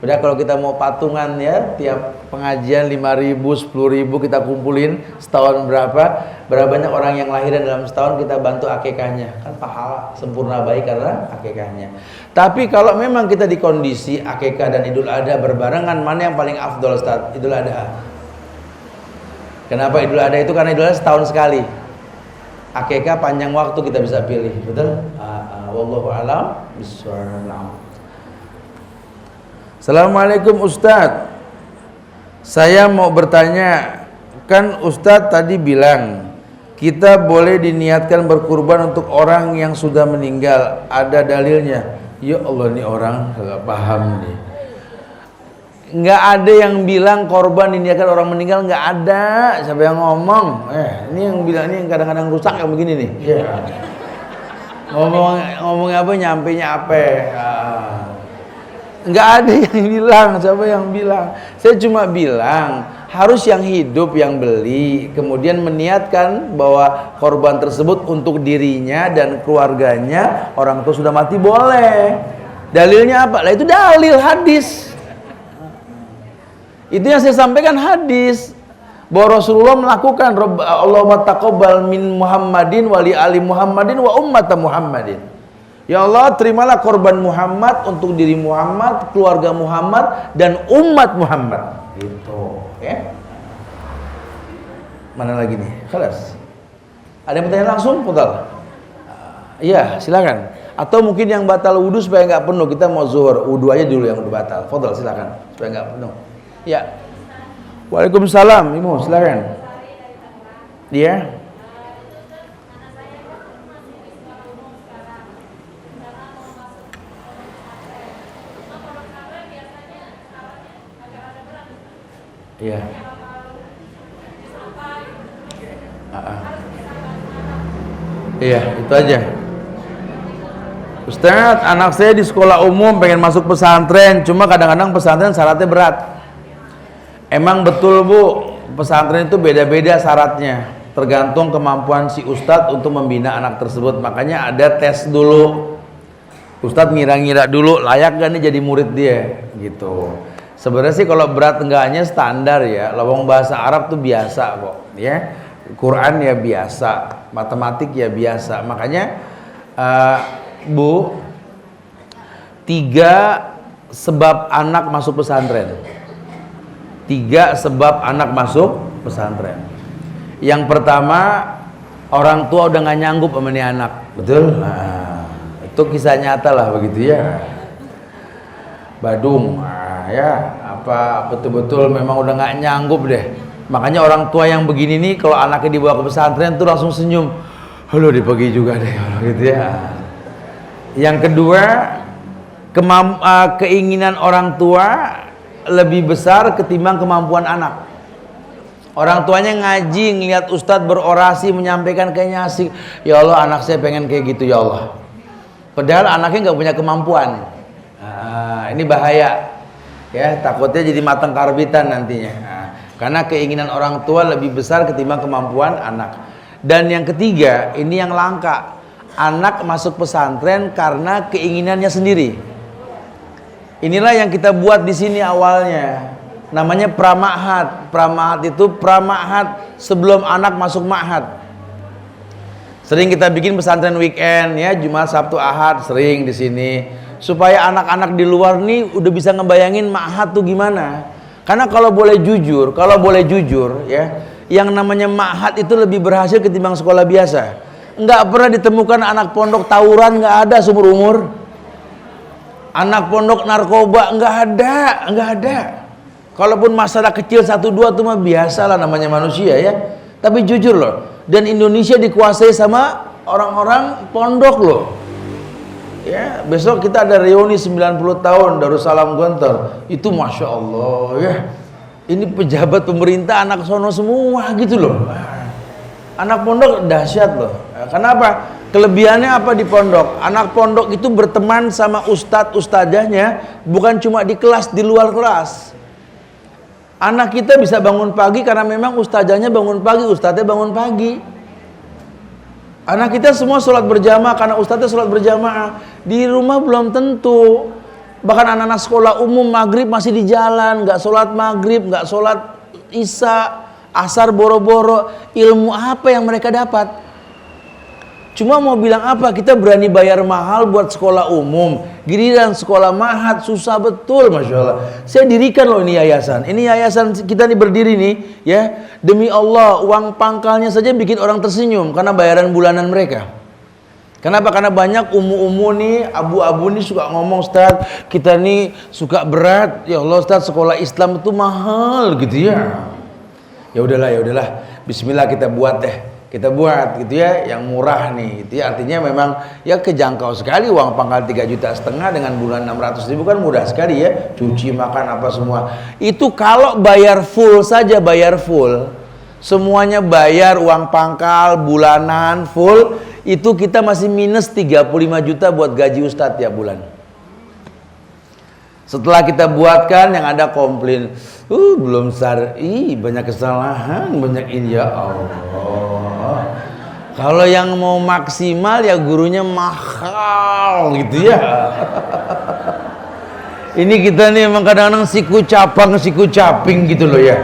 Udah kalau kita mau patungan ya, tiap pengajian 5.000, 10.000 kita kumpulin setahun berapa banyak orang yang lahiran dalam setahun kita bantu akikahnya, kan pahala sempurna baik karena akikahnya. Tapi kalau memang kita di kondisi akikah dan Idul Adha berbarengan, mana yang paling afdol Ustaz? Idul Adha. Kenapa Idul Adha itu? Karena Idul Adha setahun sekali. Akikah panjang waktu kita bisa pilih, betul? Wallahu a'lam bishawab. Assalamualaikum Ustadz, saya mau bertanya, kan Ustadz tadi bilang kita boleh diniatkan berkurban untuk orang yang sudah meninggal, ada dalilnya? Ya Allah, nih orang gak paham nih. Nggak ada yang bilang korban diniatkan orang meninggal, nggak ada. Siapa yang ngomong? Ini yang bilang, ini yang kadang-kadang rusak yang begini nih. Ngomong apa, nyampenya apa? Nggak ada yang bilang. Siapa yang bilang? Saya cuma bilang harus yang hidup yang beli, kemudian meniatkan bahwa korban tersebut untuk dirinya dan keluarganya. Orang tua sudah mati boleh. Dalilnya apa? Lah itu dalil hadis. Itu yang saya sampaikan hadis bahwa Rasulullah melakukan Allahumma taqabbal min Muhammadin wa li ali Muhammadin wa ummata Muhammadin. Ya Allah, terimalah korban Muhammad untuk diri Muhammad, keluarga Muhammad, dan umat Muhammad. Gitu, ya. Mana lagi nih? Kelas. Ada yang bertanya langsung, Fadal? Iya, silakan. Atau mungkin yang batal wudhu supaya nggak penuh, kita mau zuhur, wudhu aja dulu yang udah batal. Fadal, silakan, supaya nggak penuh. Ya. Waalaikumsalam, Ibu, silakan. Iya. Iya. Iya, itu aja. Ustadz, anak saya di sekolah umum pengen masuk pesantren, cuma kadang-kadang pesantren syaratnya berat. Emang betul Bu, pesantren itu beda-beda syaratnya, tergantung kemampuan si ustadz untuk membina anak tersebut. Makanya ada tes dulu. Ustadz ngira-ngira dulu layak gak nih jadi murid dia, gitu. Sebenarnya sih kalau berat enggaknya standar ya. Lawang bahasa Arab tuh biasa kok, ya. Quran ya biasa, matematik ya biasa. Makanya Bu, 3 sebab anak masuk pesantren. 3 sebab anak masuk pesantren. Yang pertama, orang tua udah nggak nyanggup sama nih anak, betul? Nah, itu kisah nyata lah begitu ya. Badung, ya apa betul-betul memang udah nggak nyanggup deh. Makanya orang tua yang begini nih kalau anaknya dibawa ke pesantren tuh langsung senyum. Halo, dipagi juga deh gitu ya. Yang kedua, keinginan orang tua lebih besar ketimbang kemampuan anak. Orang tuanya ngaji, ngeliat ustadz berorasi, menyampaikan kayaknya asik. Ya Allah, anak saya pengen kayak gitu ya Allah. Padahal anaknya nggak punya kemampuan. Ini bahaya. Ya, takutnya jadi matang karbitan nantinya. Karena keinginan orang tua lebih besar ketimbang kemampuan anak. Dan yang ketiga, ini yang langka. Anak masuk pesantren karena keinginannya sendiri. Inilah yang kita buat di sini awalnya. Namanya pramahat. Pramahat itu pramahat sebelum anak masuk ma'had. Sering kita bikin pesantren weekend ya, Jumat, Sabtu, Ahad, sering di sini. Supaya anak-anak di luar nih udah bisa ngebayangin ma'had tuh gimana. Karena kalau boleh jujur ya, yang namanya ma'had itu lebih berhasil ketimbang sekolah biasa. Nggak pernah ditemukan anak pondok tawuran, nggak ada seumur umur. Anak pondok narkoba nggak ada. Kalaupun masalah kecil 1-2 tuh mah biasa lah, namanya manusia ya. Tapi jujur loh, dan Indonesia dikuasai sama orang-orang pondok loh. Ya, besok kita ada reuni 90 tahun Darussalam Gontor. Itu Masya Allah ya. Ini pejabat pemerintah anak sono semua gitu loh. Anak pondok dahsyat loh. Kenapa? Kelebihannya apa di pondok? Anak pondok itu berteman sama ustadz ustadzahnya, bukan cuma di kelas, di luar kelas. Anak kita bisa bangun pagi karena memang ustadzahnya bangun pagi, ustadznya bangun pagi. Anak kita semua sholat berjamaah karena ustadznya sholat berjamaah. Di rumah belum tentu. Bahkan anak-anak sekolah umum maghrib masih di jalan, nggak sholat maghrib, nggak sholat isya, asar boro-boro. Ilmu apa yang mereka dapat? Cuma mau bilang apa, kita berani bayar mahal buat sekolah umum, giliran sekolah mahat susah betul, Masya Allah. Saya dirikan loh ini yayasan kita nih berdiri nih ya, demi Allah uang pangkalnya saja bikin orang tersenyum karena bayaran bulanan mereka. Kenapa? Karena banyak umu-umu nih, abu-abu nih suka ngomong, Ustaz kita nih suka berat, ya Allah Ustaz sekolah Islam itu mahal gitu ya. Ya udahlah, Bismillah kita buat deh. Kita buat gitu ya, yang murah nih gitu ya. Artinya memang ya kejangkau sekali, uang pangkal 3,5 juta dengan bulan 600.000 kan mudah sekali ya, cuci makan apa semua. Itu kalau bayar full saja, bayar full, semuanya bayar uang pangkal bulanan full, itu kita masih minus 35 juta buat gaji ustadz tiap bulan. Setelah kita buatkan yang ada komplain, belum syar'i, banyak kesalahan, banyak ini, ya Allah. Kalau yang mau maksimal ya gurunya mahal gitu ya. Ini kita nih emang kadang-kadang siku caping gitu loh ya.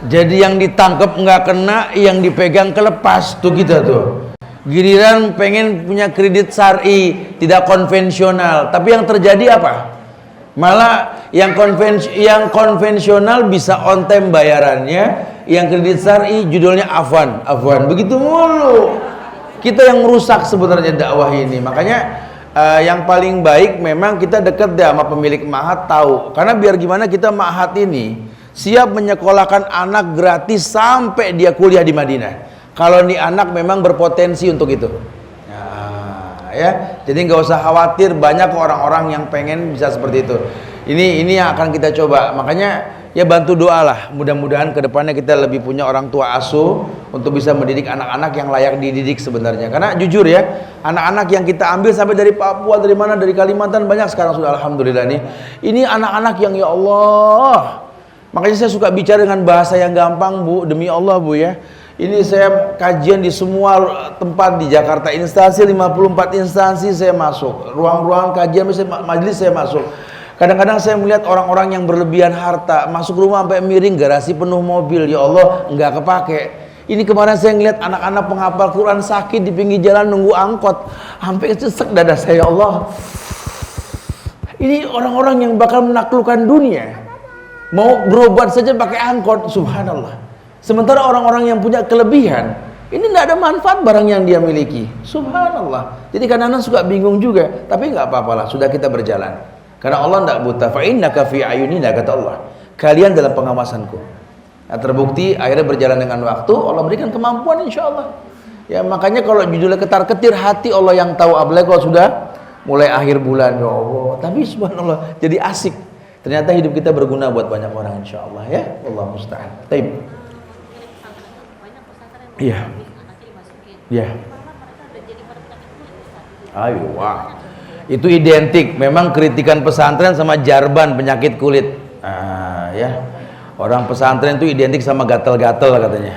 Jadi yang ditangkap nggak kena, yang dipegang kelepas tuh kita tuh. Giliran pengen punya kredit syar'i, tidak konvensional, tapi yang terjadi apa? Malah yang konvensional bisa on time bayarannya, yang kredit syar'i judulnya afwan, begitu mulu. Kita yang merusak sebenarnya dakwah ini. Makanya yang paling baik memang kita dekat deh sama pemilik ma'had, tahu. Karena biar gimana kita ma'had ini siap menyekolahkan anak gratis sampai dia kuliah di Madinah. Kalau nih anak memang berpotensi untuk itu. Ya, jadi nggak usah khawatir, banyak orang-orang yang pengen bisa seperti itu. Ini yang akan kita coba. Makanya ya bantu doa lah, mudah-mudahan kedepannya kita lebih punya orang tua asuh untuk bisa mendidik anak-anak yang layak dididik sebenarnya. Karena jujur ya, anak-anak yang kita ambil sampai dari Papua, dari mana, dari Kalimantan, banyak sekarang sudah alhamdulillah nih. Ini anak-anak yang ya Allah, makanya saya suka bicara dengan bahasa yang gampang Bu, demi Allah Bu ya. Ini saya kajian di semua tempat di Jakarta, instansi 54 instansi saya masuk, ruang-ruang kajian majelis saya masuk. Kadang-kadang saya melihat orang-orang yang berlebihan harta, masuk rumah sampai miring, garasi penuh mobil, ya Allah nggak kepake. Ini kemarin saya ngeliat anak-anak penghafal Quran sakit di pinggir jalan nunggu angkot, sampai sesek dada saya, ya Allah. Ini orang-orang yang bakal menaklukkan dunia, mau berobat saja pakai angkot, subhanallah. Sementara orang-orang yang punya kelebihan, ini tidak ada manfaat barang yang dia miliki, subhanallah. Jadi kadang-kadang suka bingung juga, tapi nggak apa-apalah, sudah kita berjalan. Karena Allah tidak buta, fa innaka fi ayunina, kata Allah, kalian dalam pengawasanku. Nah, terbukti akhirnya berjalan dengan waktu, Allah berikan kemampuan insya Allah. Ya makanya kalau judulnya ketar-ketir hati, Allah yang tahu. Apalagi kalau sudah mulai akhir bulan, ya Allah. Tapi subhanallah jadi asik. Ternyata hidup kita berguna buat banyak orang insya Allah ya. Allah musta'an. Taib. Iya. Iya. Ayo, wah. Itu identik, memang kritikan pesantren sama jarban penyakit kulit. Ya. Orang pesantren itu identik sama gatal-gatal katanya.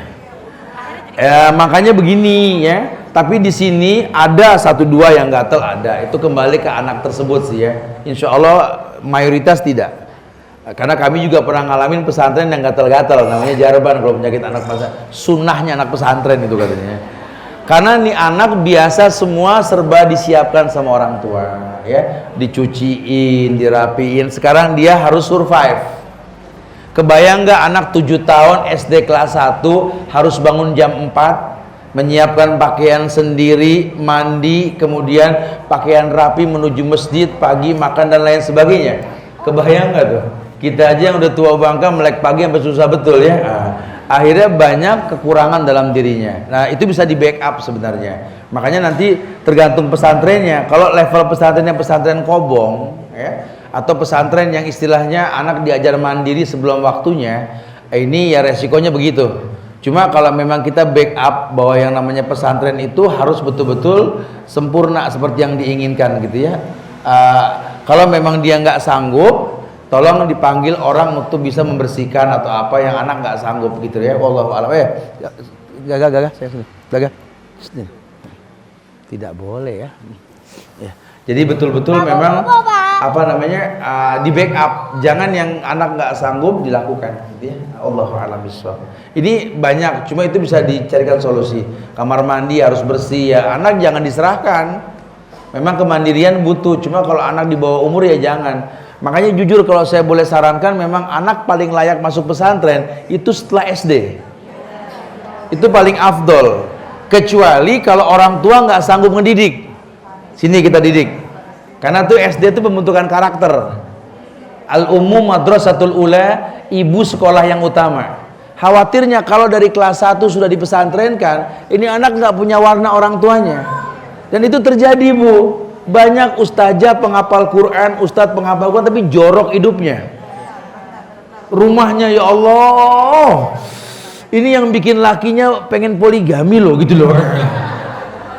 Makanya begini ya. Tapi di sini ada 1-2 yang gatal ada. Itu kembali ke anak tersebut sih ya. Insya Allah mayoritas tidak. Karena kami juga pernah ngalamin pesantren yang gatal-gatal, namanya jarban kalau penyakit anak pesantren. Sunnahnya anak pesantren itu katanya. Karena nih anak biasa semua serba disiapkan sama orang tua, ya, dicuciin, dirapiin. Sekarang dia harus survive. Kebayang nggak anak 7 tahun SD kelas 1 harus bangun jam 4, menyiapkan pakaian sendiri, mandi, kemudian pakaian rapi menuju masjid, pagi makan dan lain sebagainya. Kebayang nggak tuh? Kita aja yang udah tua bangka melek pagi sampai susah betul ya. Akhirnya banyak kekurangan dalam dirinya. Nah itu bisa di backup sebenarnya. Makanya nanti tergantung pesantrennya. Kalau level pesantrennya pesantren kobong ya, atau pesantren yang istilahnya anak diajar mandiri sebelum waktunya, Ini ya resikonya begitu. Cuma kalau memang kita backup bahwa yang namanya pesantren itu harus betul-betul sempurna seperti yang diinginkan gitu ya. Kalau memang dia nggak sanggup, tolong dipanggil orang untuk bisa membersihkan atau apa yang anak nggak sanggup gitu ya. Wallahu a'lam. Gagah, saya sini. Gagah. Sini. Tidak boleh ya. Ya. Jadi betul-betul memang apa namanya di backup, jangan yang anak nggak sanggup dilakukan gitu ya. Allahu a'lam bishawab. Ini banyak, cuma itu bisa dicarikan solusi. Kamar mandi harus bersih ya, anak jangan diserahkan. Memang kemandirian butuh, cuma kalau anak di bawah umur ya jangan. Makanya jujur kalau saya boleh sarankan, memang anak paling layak masuk pesantren itu setelah SD. Itu paling afdol. Kecuali kalau orang tua nggak sanggup mendidik, sini kita didik. Karena tuh SD itu pembentukan karakter. Al-Ummum Madrasatul Ula, ibu sekolah yang utama. Khawatirnya kalau dari kelas 1 sudah dipesantrenkan, ini anak nggak punya warna orang tuanya. Dan itu terjadi, Bu. Banyak ustazah penghafal Quran, ustadz penghafal Quran, tapi jorok hidupnya. Rumahnya ya Allah, ini yang bikin lakinya pengen poligami loh gitu loh.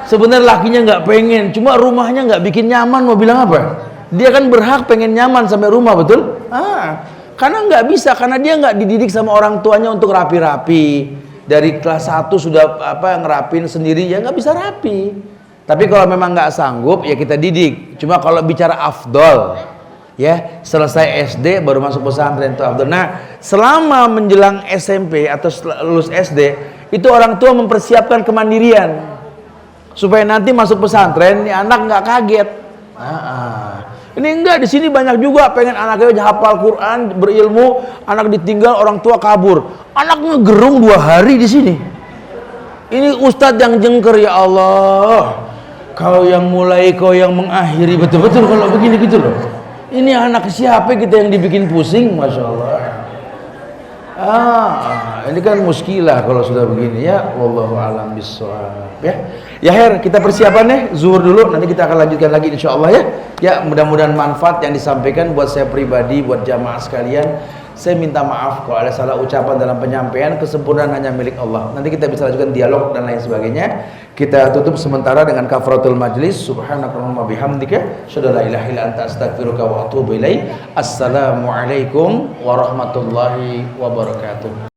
Sebenarnya lakinya nggak pengen, cuma rumahnya nggak bikin nyaman. Mau bilang apa? Dia kan berhak pengen nyaman sampai rumah, betul? Karena nggak bisa, karena dia nggak dididik sama orang tuanya untuk rapi-rapi. Dari kelas 1 sudah ngerapin sendiri, ya nggak bisa rapi. Tapi kalau memang nggak sanggup, ya kita didik. Cuma kalau bicara afdol, ya selesai SD baru masuk pesantren itu afdol. Nah, selama menjelang SMP atau lulus SD, itu orang tua mempersiapkan kemandirian supaya nanti masuk pesantren, ini anak nggak kaget. Ini enggak, di sini banyak juga pengen anaknya hafal Quran, berilmu, anak ditinggal orang tua kabur. Anaknya gerung 2 hari di sini. Ini ustadz yang jengker, ya Allah. Kau yang mulai, kau yang mengakhiri, betul-betul kalau begini gitu loh. Ini anak siapa kita yang dibikin pusing, masya Allah. Ini kan muskilah kalau sudah begini ya. Wallahu a'lam bishawab ya. Ya Her, kita persiapannya zuhur dulu, nanti kita akan lanjutkan lagi insyaallah ya. Ya, mudah-mudahan manfaat yang disampaikan buat saya pribadi, buat jamaah sekalian. Saya minta maaf kalau ada salah ucapan dalam penyampaian, kesempurnaan hanya milik Allah. Nanti kita bisa lanjutkan dialog dan lain sebagainya. Kita tutup sementara dengan kafaratul majlis. Subhanakallahumma bihamdika, asyhadu an la ilaha illa anta, astaghfiruka wa atubu ilaik. Assalamualaikum warahmatullahi wabarakatuh.